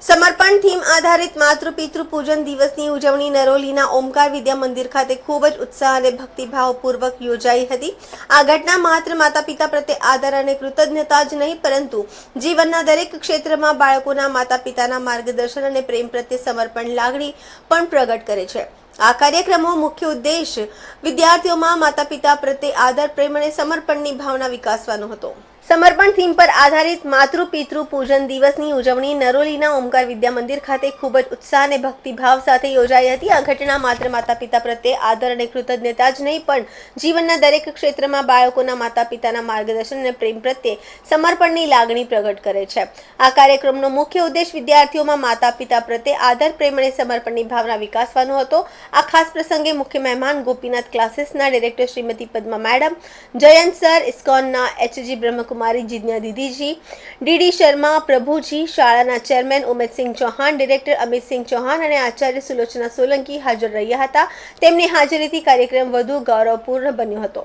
સમર્પણ થીમ આધારિત માતૃ પિતૃ પૂજન દિવસની ઉજવણી નરોલીના ઓમકાર વિદ્યા મંદિર ખાતે ખૂબ જ ઉત્સાહ અને ભક્તિભાવપૂર્વક યોજાઈ હતી। આ ઘટના માત્ર માતા પિતા પ્રત્યે આદર અને કૃતજ્ઞતા જ નહીં, પરંતુ જીવનના દરેક ક્ષેત્રમાં બાળકોના માતા પિતાના માર્ગદર્શન અને પ્રેમ પ્રત્યે સમર્પણ લાગણી પણ પ્રગટ કરે છે। આ કાર્યક્રમનો મુખ્ય ઉદ્દેશ વિદ્યાર્થીઓમાં માતા પિતા પ્રત્યે આદર, પ્રેમ અને સમર્પણની ભાવના વિકસાવવાનો હતો। સમર્પણ થીમ પર આધારિત માતૃ પિતૃ પૂજન દિવસની ઉજવણી નરોલીના ઓમકાર વિદ્યા મંદિર ખાતે ખૂબ જ ઉત્સાહ અને ભક્તિભાવ સાથે યોજાઈ હતી। આ ઘટના માત્ર માતા પિતા પ્રત્યે આદર અને કૃતજ્ઞતા જ નહીં, પણ જીવનના દરેક ક્ષેત્રમાં બાળકોના માતા પિતાના માર્ગદર્શન અને પ્રેમ પ્રત્યે સમર્પણની લાગણી પ્રગટ કરે છે। આ કાર્યક્રમનો મુખ્ય ઉદ્દેશ વિદ્યાર્થીઓમાં માતા પિતા પ્રત્યે આદર, પ્રેમ અને સમર્પણની ભાવના વિકસાવવાનો હતો। આ ખાસ પ્રસંગે મુખ્ય મહેમાન ગોપીનાથ ક્લાસીસના director Shrimati Padma madam, Jayant sir, ઇસ્કોનના HG બ્રહ્મકુમારી કુમારી જીજ્ઞા દીદીજી, ડીડી શર્મા, પ્રભુજી, શાળાના ચેરમેન ઉમેદસિંહ ચૌહાણ, ડિરેક્ટર અમિતસિંહ ચૌહાણ અને આચાર્ય સુલોચના સોલંકી હાજર રહ્યા હતા. તેમની હાજરીથી કાર્યક્રમ વધુ ગૌરવપૂર્ણ બન્યો હતો.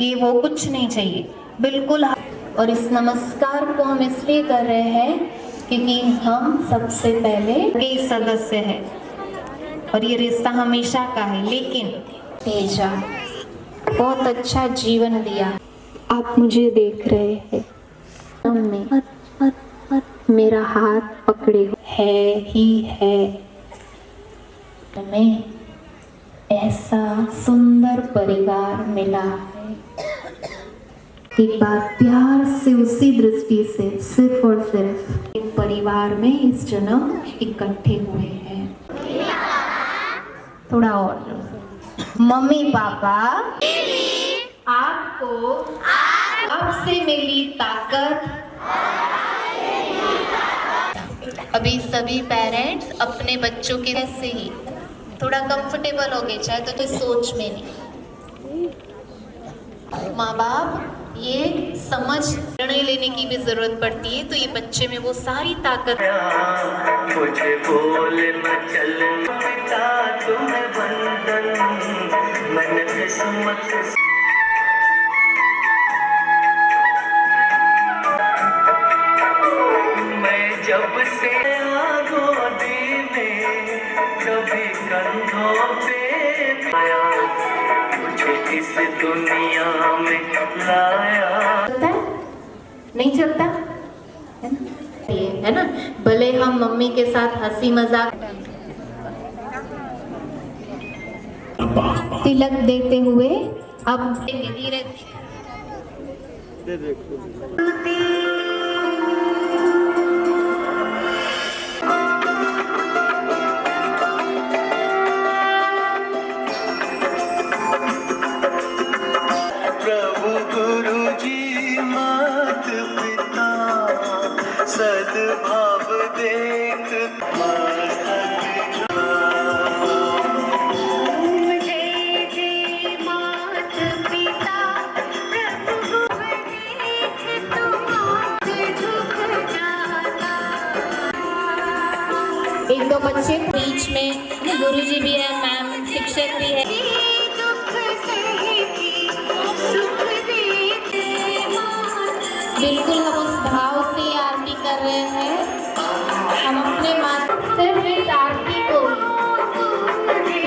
ये वो कुछ नहीं चाहिए बिल्कुल. और इस नमस्कार को हम इसलिए कर रहे हैं क्योंकि हम सबसे पहले के सदस्य हैं और ये रिश्ता हमेशा का है. लेकिन भेजा, बहुत अच्छा जीवन दिया. आप मुझे देख रहे हैं में मेरा हाथ पकड़े है ही है. हमें ऐसा सुंदर परिवार मिला है. एक बार प्यार से उसी दृष्टि से सिर्फ और सिर्फ एक परिवार में इस जन्म इकट्ठे हुए हैं. थोड़ा और मम्मी पापा आपको अब से मिली ताकत. अभी सभी पेरेंट्स अपने बच्चों के ऐसे ही थोड़ा कंफर्टेबल हो गए, चाहे तो सोच में नहीं. माँ बाप ये समझ निर्णय लेने की भी जरूरत पड़ती है, तो ये बच्चे में वो सारी ताकत. मुझे बोलना चलना तुम्हें बंधन मन किस्मत. मैं जब से गोदी में कभी कंधों पे आया, मुझे इस दुनिया में लाया. नहीं चलता है ना. भले हम मम्मी के साथ हंसी मजाक तिलक देते हुए अब धीरे प्रभु गुरु जी मात पिता सद्भाव देख एक दो बच्चे बीच में गुरुजी भी है, मैम शिक्षक भी है. बिल्कुल हम उस भाव से आरती कर रहे हैं. हम अपने माता सिर्फ इस आरती को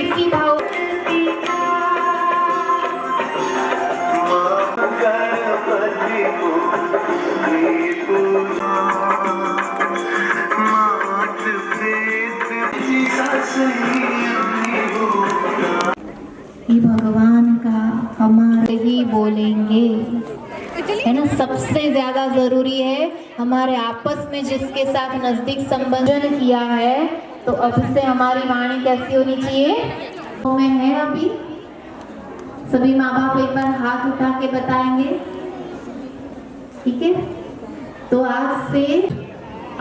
इसी भाव गणपति को मात प्रेत ये भगवान का हमारे ही बोलेंगे है ना. सबसे ज्यादा जरूरी है हमारे आपस में जिसके साथ नजदीक संबंधन किया है, तो अब से हमारी वाणी कैसी होनी चाहिए. तो में है अभी सभी माँ बाप एक बार हाथ उठा के बताएंगे, ठीक है. तो आज से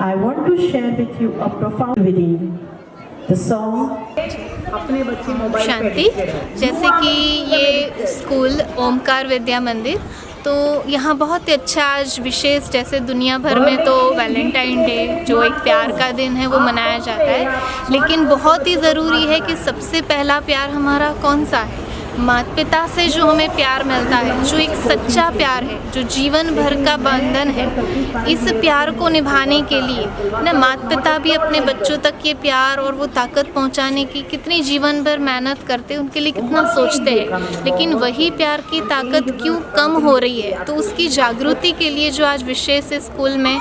I want to share with you a profound reading. The song शांति. जैसे कि ये स्कूल ओमकार विद्या मंदिर, तो यहाँ बहुत ही अच्छा आज विशेष, जैसे दुनिया भर में तो वैलेंटाइन डे जो एक प्यार का दिन है वो मनाया जाता है, लेकिन बहुत ही ज़रूरी है कि सबसे पहला प्यार हमारा कौन सा है. माता पिता से जो हमें प्यार मिलता है, जो एक सच्चा प्यार है, जो जीवन भर का बंधन है, इस प्यार को निभाने के लिए ना माता पिता भी अपने बच्चों तक ये प्यार और वो ताकत पहुंचाने की कितनी जीवन भर मेहनत करते हैं, उनके लिए कितना सोचते हैं, लेकिन वही प्यार की ताकत क्यों कम हो रही है. तो उसकी जागृति के लिए जो आज विशेष स्कूल में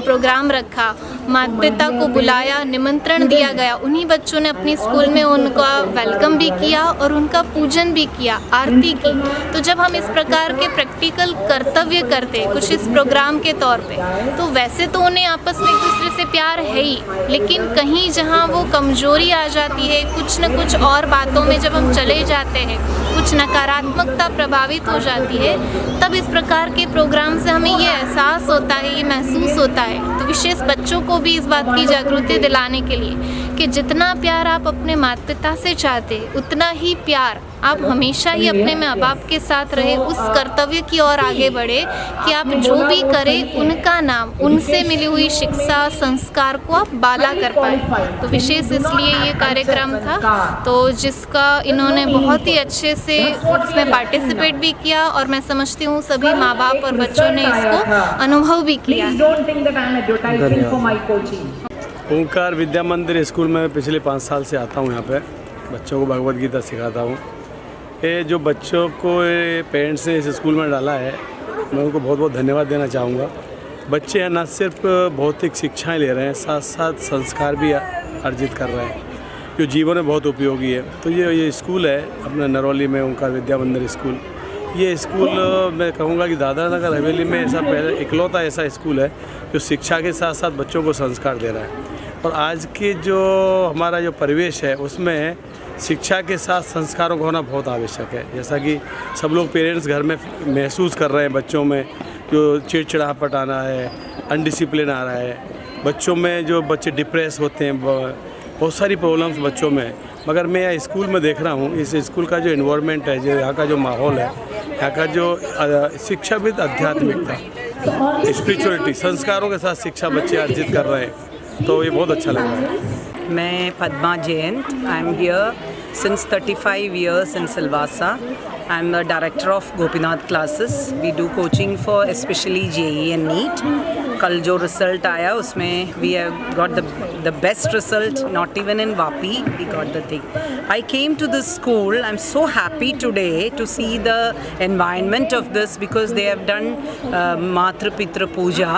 प्रोग्राम रखा, माता पिता को बुलाया, निमंत्रण दिया गया, उन्हीं बच्चों ने अपनी स्कूल में उनका वेलकम भी किया और उनका पूजन पूजन भी किया, आरती की। तो जब हम इस प्रकार के प्रैक्टिकल कर्तव्य करते कुछ इस प्रोग्राम के तौर पे, तो वैसे तो उन्हें आपस में एक दूसरे से प्यार है ही, लेकिन कहीं जहाँ वो कमजोरी आ जाती है, कुछ न कुछ और बातों में जब हम चले जाते हैं, कुछ नकारात्मकता प्रभावित हो जाती है, तब इस प्रकार के प्रोग्राम से हमें ये एहसास होता है, ये महसूस होता है। तो विशेष बच्चों को भी इस बात की जागृति दिलाने के लिए कि जितना प्यार आप अपने माता पिता से चाहते, उतना ही प्यार आप हमेशा ही अपने माँ बाप के साथ रहे, उस कर्तव्य की ओर आगे बढ़े कि आप जो भी करें उनका नाम, उनसे मिली हुई शिक्षा संस्कार को आप बाला कर पाए। तो विशेष इसलिए ये कार्यक्रम था, तो जिसका इन्होंने बहुत ही अच्छे से इसमें पार्टिसिपेट भी किया, और मैं समझती हूँ सभी माँ बाप और बच्चों ने इसको अनुभव भी किया। ओंकार विद्या मंदिर स्कूल में पिछले 5 साल से आता हूँ। यहाँ पे बच्चों को भगवत गीता सिखाता हूँ। ये जो बच्चों को पेरेंट्स ने इस स्कूल में डाला है, मैं उनको बहुत बहुत धन्यवाद देना चाहूँगा। बच्चे यहाँ न सिर्फ भौतिक शिक्षाएं ले रहे हैं, साथ साथ संस्कार भी अर्जित कर रहे हैं, जो जीवन में बहुत उपयोगी है। तो ये स्कूल है अपना नरौली में, ओंकार विद्या मंदिर स्कूल। ये स्कूल मैं कहूँगा कि दादरा नगर हवेली में ऐसा पहले इकलौता ऐसा स्कूल है जो शिक्षा के साथ साथ बच्चों को संस्कार दे रहा है। और आज के जो हमारा जो परिवेश है, उसमें शिक्षा के साथ संस्कारों का होना बहुत आवश्यक है। जैसा कि सब लोग पेरेंट्स घर में महसूस कर रहे हैं, बच्चों में जो चिड़चिड़ापट आना है, अनडिसिप्लिन आ रहा है, बच्चों में जो बच्चे डिप्रेस होते हैं, बहुत सारी प्रॉब्लम्स बच्चों में। मगर मैं यहाँ स्कूल में देख रहा हूँ, इस स्कूल का जो इन्वायरमेंट है, जो यहाँ का जो माहौल है, यहाँ का जो शिक्षाविद आध्यात्मिकता, स्पिरिचुअलिटी, संस्कारों के साथ शिक्षा बच्चे अर्जित कर रहे हैं, तो ये बहुत अच्छा लग रहा है। मैं Padma Jayant, I am here since 35 years in Silvassa. I am the director of Gopinath classes. We do coaching for especially JEE and NEET. कल जो रिजल्ट आया उसमें we have got the best result, not even in Vapi we got the thing. I came to this school. I'm so happy today to see the environment of this because they have done Matra Pitra Puja.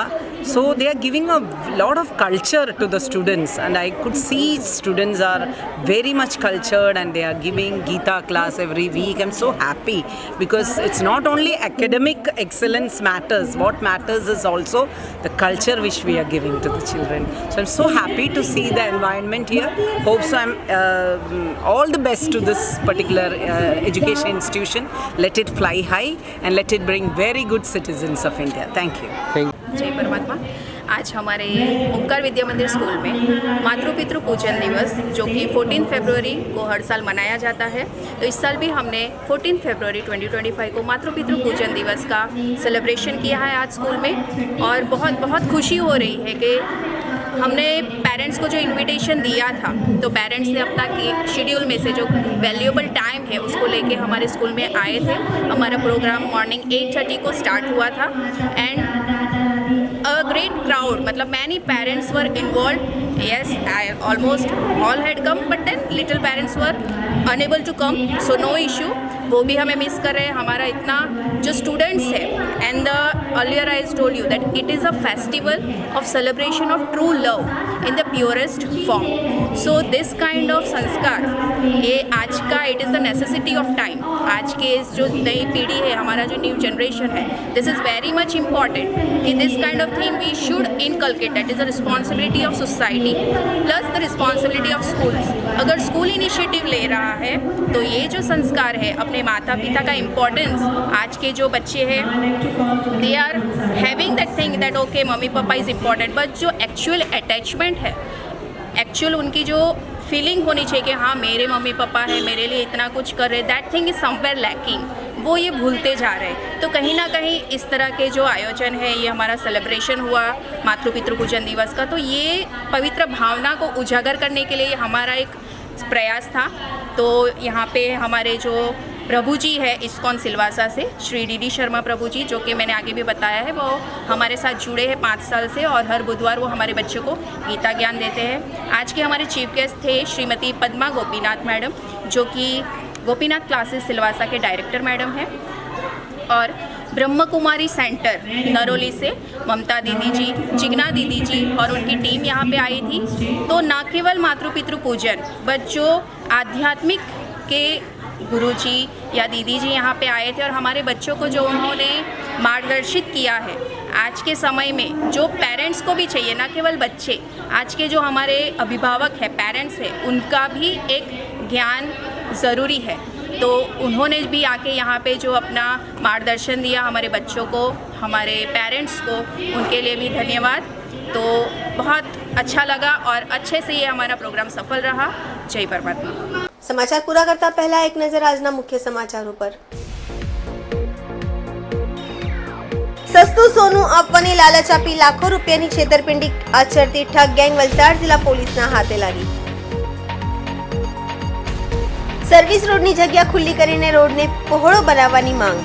So they are giving a lot of culture to the students, and I could see students are very much cultured and they are giving Gita class every week. I'm so happy because it's not only academic excellence matters. What matters is also the culture which we are giving to the children. So I'm so happy to see the environment here. Hope so. I'm all the best to this particular education institution. Let it fly high and let it bring very good citizens of India. Thank you. जय परमात्मा। आज हमारे ओंकार विद्या मंदिर school में मातृपितृ पूजन दिवस, जो कि 14 फरवरी को हर साल मनाया जाता है, तो इस साल भी हमने 14 फरवरी 2025 को मातृपितृ पूजन दिवस का सेलिब्रेशन किया है आज स्कूल में। और बहुत बहुत खुशी हो रही है कि हमने पेरेंट्स को जो इनविटेशन दिया था, तो पेरेंट्स ने अपना शेड्यूल में से जो वैल्यूएबल टाइम है उसको लेके हमारे स्कूल में आए थे। हमारा प्रोग्राम मॉर्निंग 8:30 को स्टार्ट हुआ था एंड a great crowd, मतलब many parents were involved. Yes, almost all had come, but then little parents were unable to come, so no issue. वो भी हमें मिस कर रहे हैं। हमारा इतना जो स्टूडेंट्स है, and earlier I told you that it is a festival of celebration of true love in the purest form. So this kind of संस्कार, ये आज का it is the necessity of time. आज के जो नई पीढ़ी है, हमारा जो न्यू जनरेशन है, this is very much important कि this kind of thing we should inculcate. That is the responsibility of society plus the responsibility of schools. अगर स्कूल इनिशिएटिव ले रहा है, तो ये जो संस्कार है, अपने माता पिता का इम्पोर्टेंस, आज के जो बच्चे हैं they are having that thing that okay mummy papa is important, but जो एक्चुअल अटैचमेंट है, एक्चुअल उनकी जो फीलिंग होनी चाहिए कि हाँ मेरे मम्मी पापा है, मेरे लिए इतना कुछ कर रहे, that thing is somewhere lacking, वो ये भूलते जा रहे हैं। तो कहीं ना कहीं इस तरह के जो आयोजन है, ये हमारा सेलिब्रेशन हुआ मातृपितृ पूजन दिवस का, तो ये पवित्र भावना को उजागर करने के लिए हमारा एक प्रयास था। तो यहाँ पे हमारे जो प्रभु जी है इस्कॉन सिलवासा से, श्री डी शर्मा प्रभु जी, जो कि मैंने आगे भी बताया है, वो हमारे साथ जुड़े हैं 5 साल से, और हर बुधवार वो हमारे बच्चों को गीता ज्ञान देते हैं। आज के हमारे चीफ गेस्ट थे श्रीमती पद्मा गोपीनाथ मैडम, जो कि गोपीनाथ क्लासेस सिलवासा के डायरेक्टर मैडम हैं, और ब्रह्म कुमारी सेंटर नरोली से ममता दीदी जी, जिग्ना दीदी जी और उनकी टीम यहाँ पे आई थी। तो न केवल मातृपितृ पूजन, बट जो आध्यात्मिक के गुरुजी या दीदी जी यहाँ पे आए थे और हमारे बच्चों को जो उन्होंने मार्गदर्शित किया है, आज के समय में जो पेरेंट्स को भी चाहिए, ना केवल बच्चे, आज के जो हमारे अभिभावक हैं, पेरेंट्स हैं, उनका भी एक ज्ञान ज़रूरी है। तो उन्होंने भी आके यहाँ पे जो अपना मार्गदर्शन दिया हमारे बच्चों को, हमारे पेरेंट्स को, उनके लिए भी धन्यवाद। तो बहुत अच्छा लगा और अच्छे से ये हमारा प्रोग्राम सफल रहा। जय परमात्मा। સમાચાર પૂરા કરતા પહેલા એક નજર આજના મુખ્ય સમાચારો પર। સસ્તું સોનું આપવાની લાલચ આપી લાખો રૂપિયાની છેતરપિંડી આચરતી ઠગ ગેંગ વલસાડ જિલ્લા પોલીસના હાથે લાગી। સર્વિસ રોડની જગ્યા ખુલ્લી કરીને રોડને પહોળો બનાવવાની માંગ।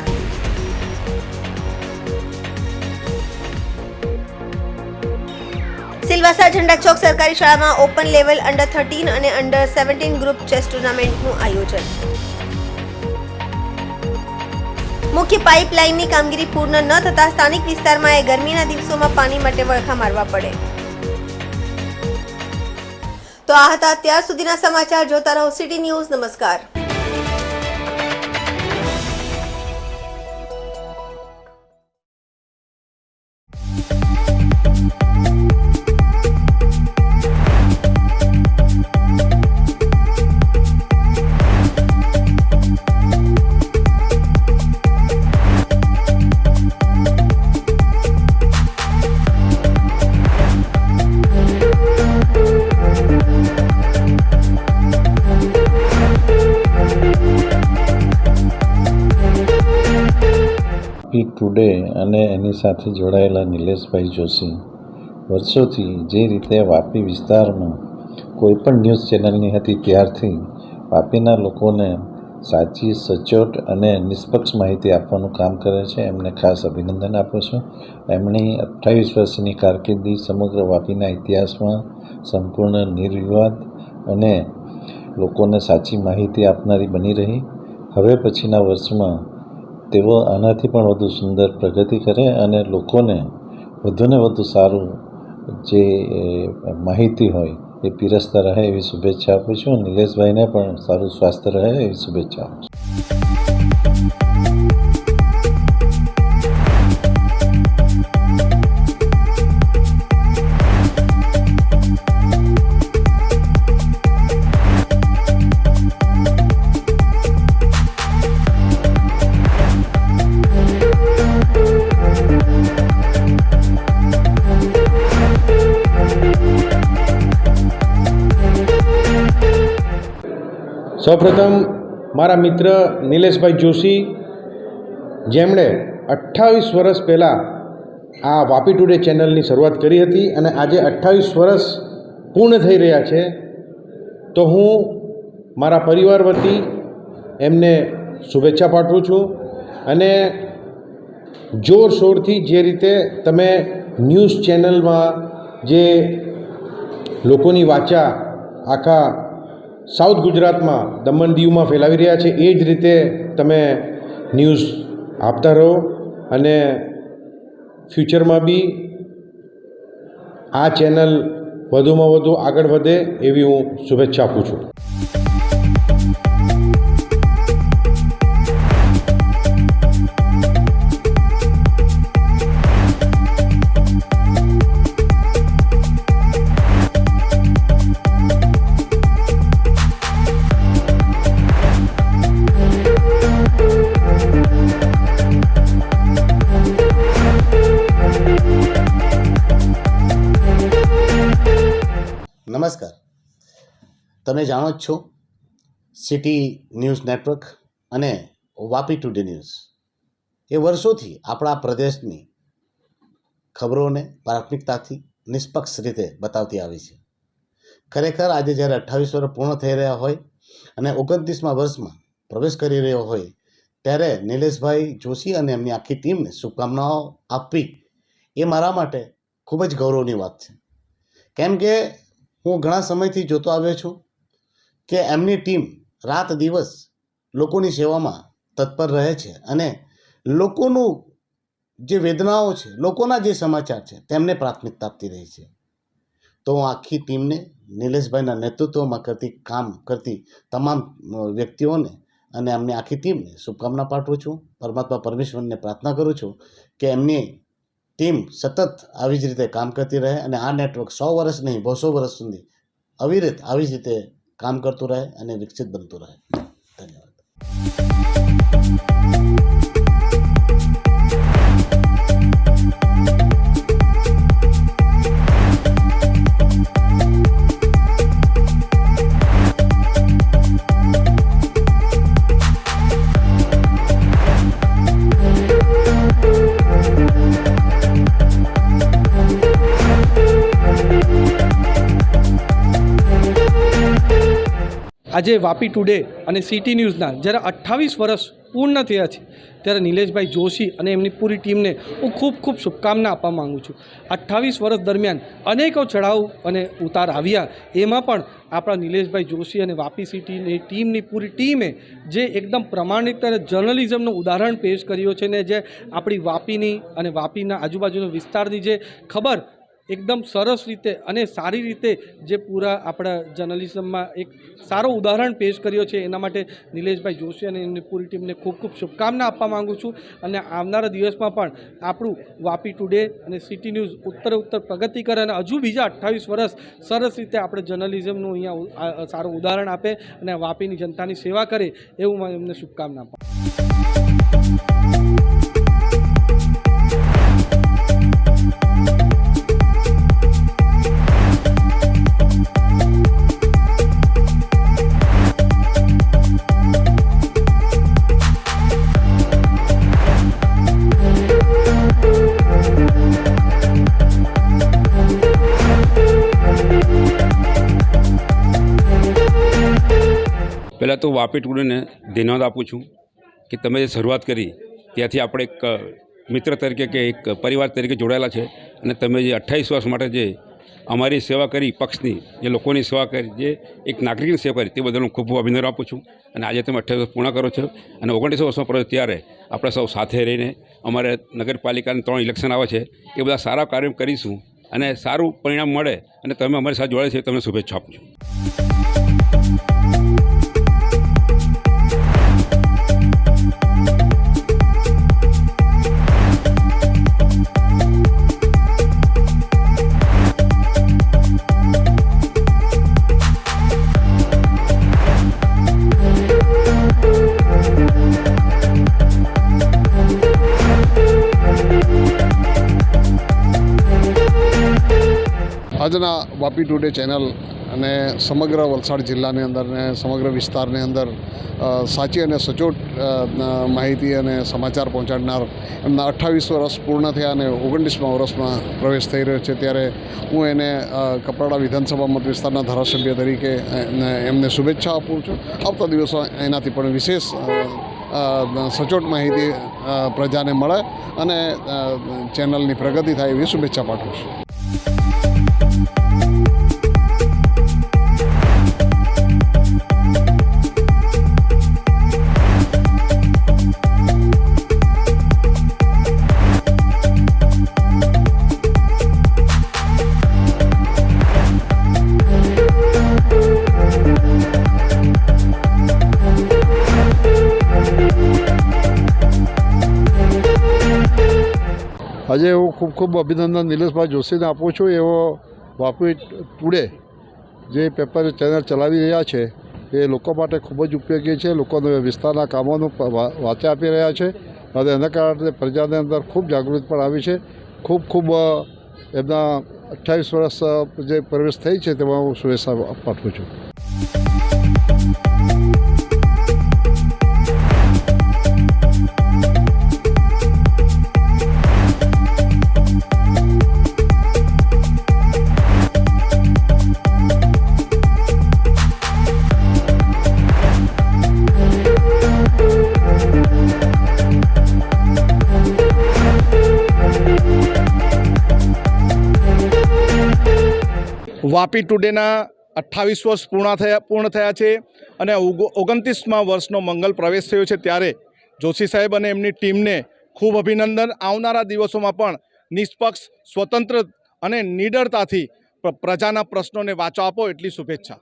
સિલવાસા ઝંડા ચોક સરકારી શાળામાં ઓપન લેવલ અંડર 13 અને અંડર 17 ગ્રુપ ચેસ ટુર્નામેન્ટનું આયોજન। મુખ્ય પાઇપલાઇનની કામગીરી પૂર્ણ ન થતા સ્થાનિક વિસ્તારમાં ગરમીના દિવસોમાં પાણી માટે વળખા મારવા પડે। તો આ હતા અત્યાર સુધીના સમાચાર। જોતા રહો સિટી ન્યૂઝ। નમસ્કાર। ટુડે અને એની સાથે જોડાયેલા નિલેશભાઈ જોશી વર્ષોથી જે રીતે વાપી વિસ્તારમાં કોઈપણ ન્યૂઝ ચેનલની હતી ત્યારથી વાપીના લોકોને સાચી સચોટ અને નિષ્પક્ષ માહિતી આપવાનું કામ કરે છે। એમને ખાસ અભિનંદન આપું છું। એમની 28 વર્ષની કારકિર્દી સમગ્ર વાપીના ઇતિહાસમાં સંપૂર્ણ નિર્વિવાદ અને લોકોને સાચી માહિતી આપનારી બની રહી। હવે પછીના વર્ષમાં તેઓ આનાથી પણ વધુ સુંદર પ્રગતિ કરે અને લોકોને વધુને વધુ સારું જે માહિતી હોય એ પીરસતા રહે એવી શુભેચ્છા આપું છું। નિલેશભાઈને પણ સારું સ્વાસ્થ્ય રહે એવી શુભેચ્છા આપું છું। સૌપ્રથમ મારા મિત્ર નિલેશભાઈ જોશી, જેમણે 28 વર્ષ પહેલાં આ વાપી ટુડે ચેનલની શરૂઆત કરી હતી અને આજે 28 વર્ષ પૂર્ણ થઈ રહ્યા છે, તો હું મારા પરિવાર વતી એમને શુભેચ્છા પાઠવું છું। અને જોરશોરથી જે રીતે તમે ન્યૂઝ ચેનલમાં જે લોકોની વાચા આખા સાઉથ ગુજરાતમાં દમણ દીવમાં ફેલાવી રહ્યા છે, એ જ રીતે તમે ન્યૂઝ આપતા રહો અને ફ્યુચરમાં બી આ ચેનલ વધુમાં વધુ આગળ વધે એવી હું શુભેચ્છા આપું છું। નમસ્કાર। તમે જાણો જ છો, સિટી ન્યૂઝ નેટવર્ક અને વાપી ટુડે ન્યૂઝ એ વર્ષોથી આપણા પ્રદેશની ખબરોને પ્રાથમિકતાથી નિષ્પક્ષ રીતે બતાવતી આવી છે। ખરેખર આજે જ્યારે 28 વર્ષ પૂર્ણ થઈ રહ્યા હોય અને 29મા વર્ષમાં પ્રવેશ કરી રહ્યો હોય ત્યારે નિલેશભાઈ જોશી અને એમની આખી ટીમને શુભકામનાઓ આપવી એ મારા માટે ખૂબ જ ગૌરવની વાત છે। કેમ કે હું ઘણા સમયથી જોતો આવ્યો છું કે એમની ટીમ રાત દિવસ લોકોની સેવામાં તત્પર રહે છે અને લોકોનું જે વેદનાઓ છે, લોકોના જે સમાચાર છે તેમને પ્રાથમિકતા આપતી રહી છે। તો હું આખી ટીમને નિલેશભાઈના નેતૃત્વમાં કામ કરતી તમામ વ્યક્તિઓને અને એમની આખી ટીમને શુભકામના પાઠવું છું. પરમાત્મા પરમેશ્વરને પ્રાર્થના કરું છું કે એમની ટીમ સતત આવી જ રીતે કામ કરતી રહે અને આ નેટવર્ક 100 વર્ષ નહીં 200 વર્ષ સુધી અવિરત આવી જ રીતે કામ કરતું રહે અને વિકસિત બનતું રહે. ધન્યવાદ. આજે વાપી ટુડે અને સિટી ન્યૂઝના જ્યારે 28 વર્ષ પૂર્ણ થયા છે ત્યારે નિલેશભાઈ જોશી અને એમની પૂરી ટીમને હું ખૂબ ખૂબ શુભકામના આપવા માગું છું. 28 વર્ષ દરમિયાન અનેકો ચઢાવ અને ઉતાર આવ્યા, એમાં પણ આપણા નિલેશભાઈ જોશી અને વાપી સિટીની ટીમની પૂરી ટીમે જે એકદમ પ્રમાણિક અને જર્નલિઝમનું ઉદાહરણ પેશ કર્યો છે ને જે આપણી વાપીની અને વાપીના આજુબાજુના વિસ્તારની જે ખબર એકદમ સરસ રીતે અને સારી રીતે જે પૂરા આપણા જર્નલિઝમમાં એક સારો ઉદાહરણ પેશ કર્યો છે, એના માટે નિલેશભાઈ જોશી અને એમની પૂરી ટીમને ખૂબ ખૂબ શુભકામના આપવા માગું છું. અને આવનારા દિવસમાં પણ આપણું વાપી ટુડે અને સિટી ન્યૂઝ ઉત્તર પ્રગતિ કરે અને હજુ બીજા 28 વર્ષ સરસ રીતે આપણે જર્નલિઝમનું અહીંયા સારું ઉદાહરણ આપે અને વાપીની જનતાની સેવા કરે એવું હું એમને શુભકામના આપું. પહેલાં તો વાપી ટુડેને ધન્યવાદ આપું છું કે તમે જે શરૂઆત કરી ત્યાંથી આપણે એક મિત્ર તરીકે કે એક પરિવાર તરીકે જોડાયેલા છે અને તમે જે 28 વર્ષ માટે જે અમારી સેવા કરી, પક્ષની જે લોકોની સેવા કરી, જે એક નાગરિકની સેવા કરી, તે બદલ હું ખૂબ ખૂબ અભિનંદન આપું છું. અને આજે તમે 28 વર્ષ પૂર્ણ કરો છો અને 29 વર્ષમાં પડે ત્યારે આપણે સૌ સાથે રહીને અમારે નગરપાલિકાના 3 ઇલેક્શન આવે છે, એ બધા સારા કાર્ય કરીશું અને સારું પરિણામ મળે અને તમે અમારી સાથે જોડાય છે, તમને શુભેચ્છા આપું છું. આજના વાપી ટુડે ચેનલ અને સમગ્ર વલસાડ જિલ્લાની અંદર ને સમગ્ર વિસ્તારની અંદર સાચી અને સચોટ માહિતી અને સમાચાર પહોંચાડનાર એમના 28 વર્ષ પૂર્ણ થયા અને 29મા વર્ષમાં પ્રવેશ થઈ રહ્યો છે, ત્યારે હું એને કપરાડા વિધાનસભા મત વિસ્તારના ધારાસભ્ય તરીકે એમને શુભેચ્છા આપું છું. આવતા દિવસો એનાથી પણ વિશેષ સચોટ માહિતી પ્રજાને મળે અને ચેનલની પ્રગતિ થાય એવી શુભેચ્છા પાઠવું છું. આજે હું ખૂબ ખૂબ અભિનંદન નિલેશભાઈ જોશીને આપું છું. એવો વાપી ટુડે જે પેપર ચેનલ ચલાવી રહ્યા છે એ લોકો માટે ખૂબ જ ઉપયોગી છે. લોકોને વિસ્તારના કામોનું વાચા આપી રહ્યા છે અને એના કારણે પ્રજાની અંદર ખૂબ જાગૃતિ પણ આવી છે. ખૂબ ખૂબ એમના 28 વર્ષ જે પ્રવેશ થઈ છે તેમાં હું શુભેચ્છા પાઠવું છું. વાપી ટુડેના 28 વર્ષ પૂર્ણ થયા છે અને 29મા વર્ષનો મંગલ પ્રવેશ થયો છે, ત્યારે જોશી સાહેબ અને એમની ટીમને ખૂબ અભિનંદન. આવનારા દિવસોમાં પણ નિષ્પક્ષ, સ્વતંત્ર અને નિડરતાથી પ્રજાના પ્રશ્નોને વાચો આપો એટલી શુભેચ્છા.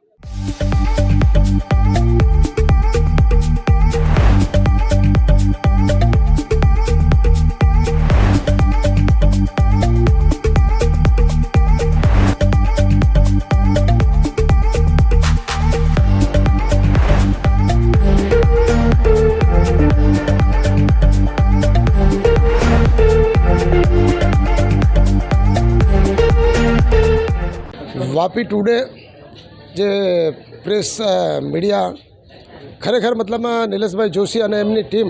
વાપી ટુડે જે પ્રેસ મીડિયા ખરેખર મતલબમાં નિલેશભાઈ જોશી અને એમની ટીમ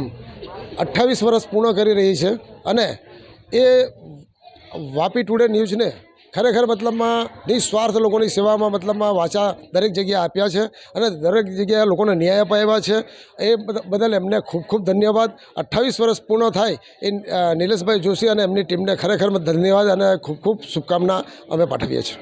28 વર્ષ પૂર્ણ કરી રહી છે અને એ વાપી ટુડે ન્યૂઝને ખરેખર મતલબમાં નિસ્વાર્થ લોકોની સેવામાં મતલબમાં વાચા દરેક જગ્યાએ આપ્યા છે અને દરેક જગ્યાએ લોકોને ન્યાય અપાવ્યા છે. એ બદલ એમને ખૂબ ખૂબ ધન્યવાદ. 28 વર્ષ પૂર્ણ થાય એ નિલેશભાઈ જોશી અને એમની ટીમને ખરેખર ધન્યવાદ અને ખૂબ ખૂબ શુભકામના અમે પાઠવીએ છીએ.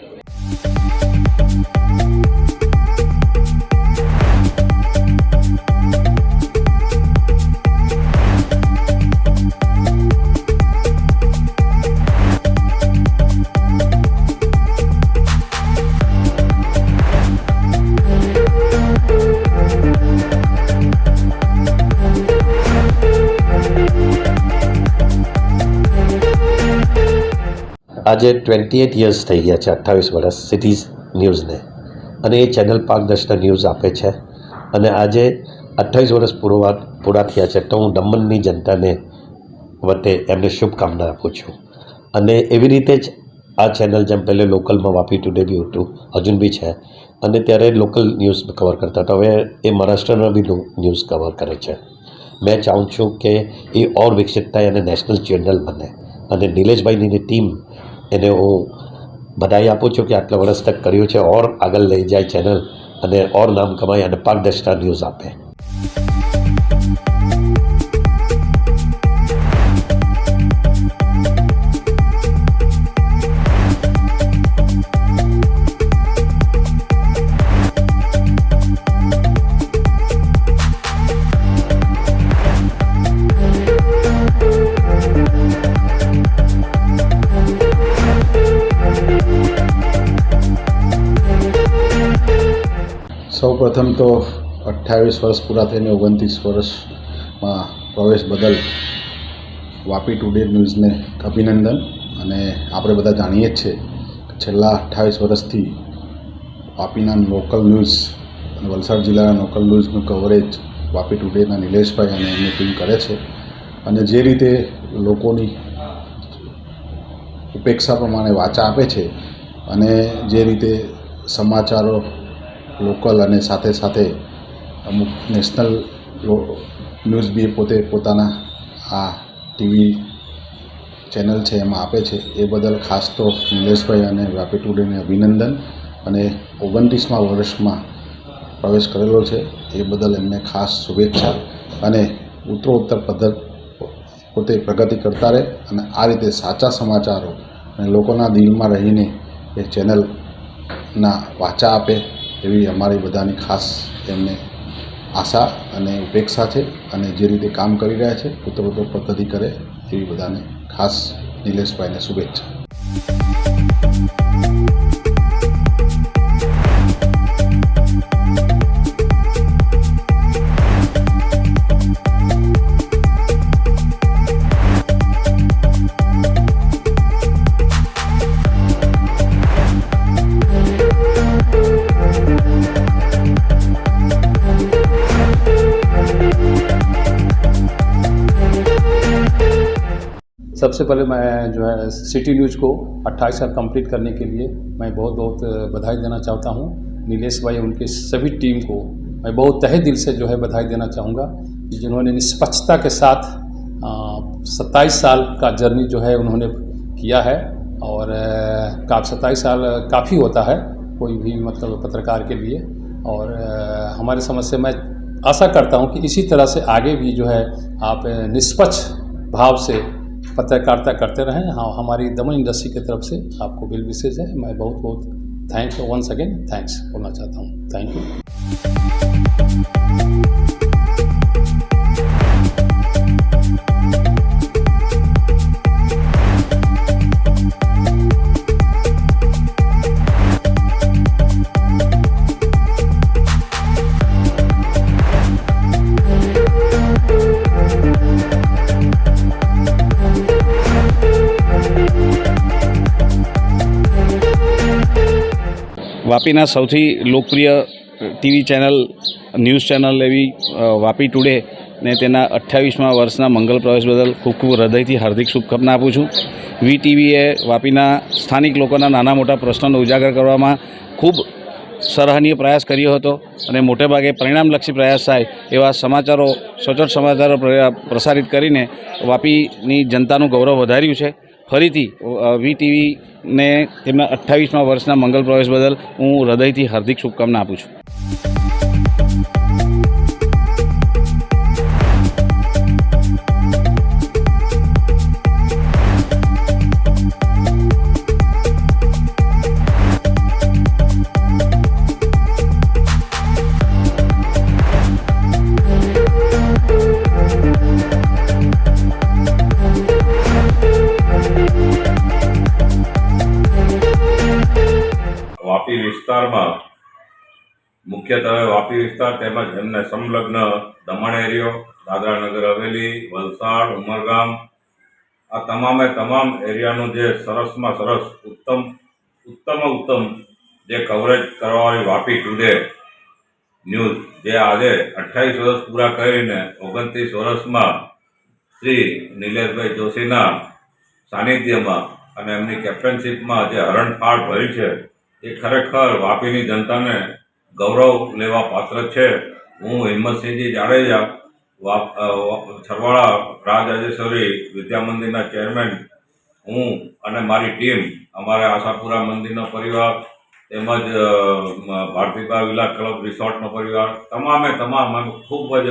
આજે 28 યર્સ થઈ ગયા છે, 28 વર્ષ સિટીઝ ન્યૂઝને, અને એ ચેનલ પારદર્શિતા ન્યૂઝ આપે છે. અને આજે 28 વર્ષ પૂરા થયા છે, તો હું દમણની જનતાને વતે એમને શુભકામના આપું છું. અને એવી રીતે જ આ ચેનલ જેમ પહેલે લોકલમાં વાપી ટુડે બી હતું, હજુ બી છે, અને ત્યારે લોકલ ન્યૂઝ કવર કરતા હતા. હવે એ મહારાષ્ટ્રના બી ન્યૂઝ કવર કરે છે. મેં ચાહું છું કે એ ઓર વિકસિત થાય અને નેશનલ ચેનલ બને. અને નિલેશભાઈની ટીમ એને હું બધાઈ આપું છું કે આટલા વર્ષ તક કર્યું છે, ઓર આગળ લઈ જાય ચેનલ અને ઓર નામ કમાય અને પારદર્શિતા ન્યૂઝ આપે. સૌ પ્રથમ તો 28 વર્ષ પૂરા થઈને 29 વર્ષમાં પ્રવેશ બદલ વાપી ટુડે ન્યૂઝને અભિનંદન. અને આપણે બધા જાણીએ જ છે કે છેલ્લા 28 વર્ષથી વાપીના લોકલ ન્યૂઝ અને વલસાડ જિલ્લાના લોકલ ન્યૂઝનું કવરેજ વાપી ટુડેના નિલેશભાઈ અને એમની ટીમ કરે છે. અને જે રીતે લોકોની ઉપેક્ષા પ્રમાણે વાચા આપે છે અને જે રીતે સમાચારો લોકલ અને સાથે સાથે અમુક નેશનલ ન્યૂઝ બી પોતે પોતાના આ ટીવી ચેનલ છે એમાં આપે છે, એ બદલ ખાસ તો નિલેશભાઈ અને વાપી ટુડેને અભિનંદન. અને 29મા વર્ષમાં પ્રવેશ કરેલો છે એ બદલ એમને ખાસ શુભેચ્છા. અને ઉત્તરોત્તર પોતે પ્રગતિ કરતા રહે અને આ રીતે સાચા સમાચારો અને લોકોના દિલમાં રહીને એ ચેનલના વાચા આપે એવી અમારી બધાની ખાસ એમને આશા અને ઉપેક્ષા છે. અને જે રીતે કામ કરી રહ્યા છે ઉત્તરોત્તર પ્રગતિ કરે એવી બધાને ખાસ નિલેશભાઈને શુભેચ્છા. सबसे पहले मैं जो है सिटी न्यूज़ को 28 साल कंप्लीट करने के लिए मैं बहुत बहुत बधाई देना चाहता हूं. नीलेश भाई उनके सभी टीम को मैं बहुत तहे दिल से जो है बधाई देना चाहूँगा, जिन्होंने निष्पक्षता के साथ 27 साल का जर्नी जो है उन्होंने किया है. और 27 साल काफ़ी होता है कोई भी मतलब पत्रकार के लिए. और हमारे समझ से मैं आशा करता हूं कि इसी तरह से आगे भी जो है आप निष्पक्ष भाव से पत्रकारिता करते रहें. हाँ, हमारी दमन इंडस्ट्री की तरफ से आपको बिल विशेष है. मैं बहुत बहुत थैंक्स वंस अगेन थैंक्स बोलना चाहता हूँ. Thank you. વાપીના સૌથી લોકપ્રિય ટીવી ચેનલ ન્યૂઝ ચેનલ એવી વાપી ટુડે ને તેના 28મા વર્ષના મંગલ પ્રવેશ બદલ ખૂબ ખૂબ હૃદયથી હાર્દિક શુભકામના આપું છું. વીટીવીએ વાપીના સ્થાનિક લોકોના નાના મોટા પ્રશ્નોને ઉજાગર કરવામાં ખૂબ સરાહનીય પ્રયાસ કર્યો હતો અને મોટેભાગે પરિણામલક્ષી પ્રયાસ થાય એવા સમાચારો, સચોટ સમાચારો પ્રસારિત કરીને વાપીની જનતાનું ગૌરવ વધાર્યું છે. ફરીથી વીટીવીને તેમના 28મા વર્ષના મંગલ પ્રવેશ બદલ હું હૃદયથી હાર્દિક શુભકામના આપું છું. વાપી વિસ્તારમાં મુખ્યત્વે વાપી વિસ્તાર તેમજ એમને સંલગ્ન દમણ એરિયો, દાદરા નગર હવેલી, વલસાડ, ઉમરગામ, આ તમામ એરિયાનું જે સરસમાં સરસ ઉત્તમ જે કવરેજ કરવાવાળી વાપી ટુડે ન્યૂઝ, જે આજે 28 વર્ષ પૂરા કરીને 29 વર્ષમાં શ્રી નિલેશભાઈ જોશીના સાનિધ્યમાં અને એમની કેપ્ટનશીપમાં જે હરણફાળ ભરી છે એ ખરેખર વાપીની જનતાને ગૌરવ લેવા પાત્ર છે. હું હિંમતસિંહજી જાડેજા, છરવાડા રાજરાજેશ્વરી વિદ્યા મંદિરના ચેરમેન, હું અને મારી ટીમ, અમારા આશાપુરા મંદિરનો પરિવાર તેમજ ભારતીબા વિલા ક્લબ રિસોર્ટનો પરિવાર, તમામે અમે ખૂબ જ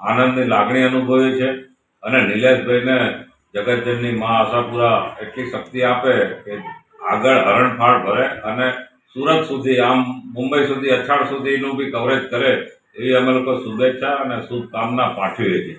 આનંદની લાગણી અનુભવી છે. અને નિલેશભાઈને જગતજનની મા આશાપુરા એટલી શક્તિ આપે કે આગળ હરણફાળ ભરે અને સુરત સુધી, આમ મુંબઈ સુધી, અછાડ સુધીનું બી કવરેજ કરે એવી અમે લોકો શુભેચ્છા અને શુભકામના પાઠવીએ છીએ.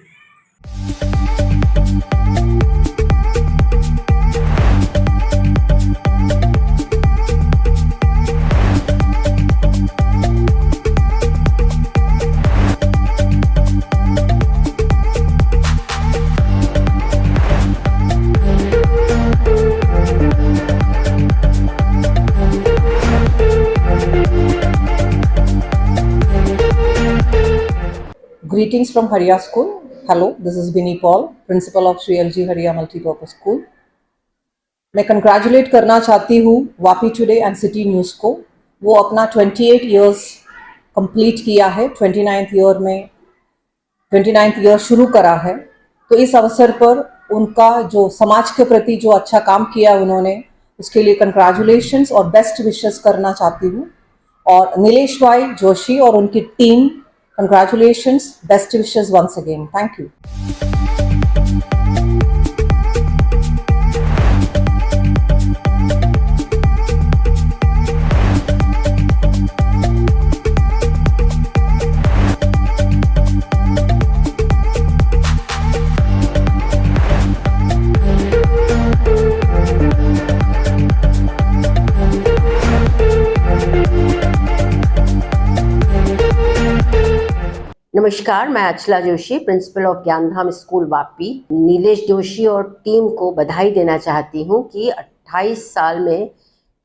Greetings from Hariya School. Hello, this is Binny Paul, principal of Sri LG Hariya Multipurpose School. मैं कंग्रेचुलेट करना चाहती हूँ Vapi today and city news को. वो अपना 28 ईयर्स कंप्लीट किया है, 29th ईयर शुरू करा है. तो इस अवसर पर उनका जो समाज के प्रति जो अच्छा काम किया उन्होंने, उसके लिए कंग्रेचुलेशंस और बेस्ट विशेस करना चाहती हूँ. और नीलेश भाई जोशी और उनकी team, congratulations, best wishes once again. Thank you. नमस्कार, मैं Achala Joshi, principal of Gyandham school Vapi, Nilesh Joshi और टीम को बधाई देना चाहती हूँ कि 28 साल में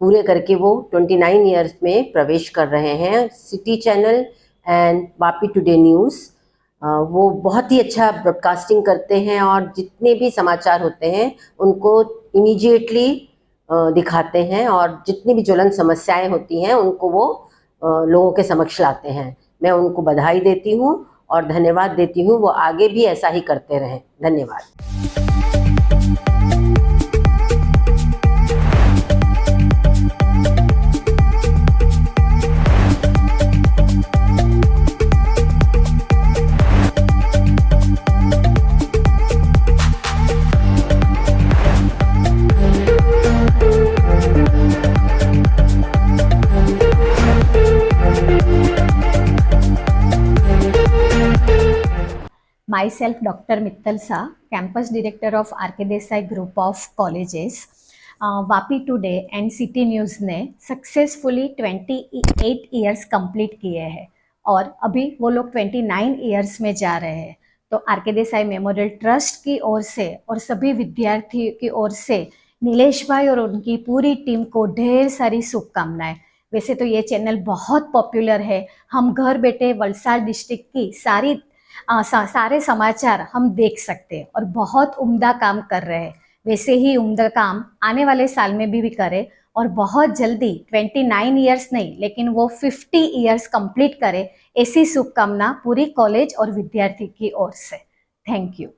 पूरे करके वो 29 ईयर्स में प्रवेश कर रहे हैं. City channel and Vapi today news, वो बहुत ही अच्छा ब्रॉडकास्टिंग करते हैं और जितने भी समाचार होते हैं उनको इमीडिएटली दिखाते हैं और जितनी भी ज्वलन समस्याएं होती हैं उनको वो लोगों के समक्ष लाते हैं. मैं उनको बधाई देती हूँ और धन्यवाद देती हूँ. वो आगे भी ऐसा ही करते रहें. धन्यवाद. Myself, Dr. Mittal Shah, Campus Director of R.K. Desai Group of Colleges. Vapi today and city news ने सक्सेसफुली 28 ईयर्स कंप्लीट किए हैं और अभी वो लोग 29 ईयर्स में जा रहे हैं. तो आर.के. देसाई मेमोरियल ट्रस्ट की ओर से और सभी विद्यार्थियों की ओर से नीलेश भाई और उनकी पूरी टीम को ढेर सारी शुभकामनाएं. वैसे तो ये चैनल बहुत पॉपुलर है. हम घर बैठे वलसाड डिस्ट्रिक्ट की सारी सारे समाचार हम देख सकते हैं और बहुत उम्दा काम कर रहे हैं। वैसे ही उम्दा काम आने वाले साल में भी करे और बहुत जल्दी 29 ईयर्स नहीं लेकिन वो 50 ईयर्स कंप्लीट करे, ऐसी शुभकामना पूरी कॉलेज और विद्यार्थी की ओर से। Thank you.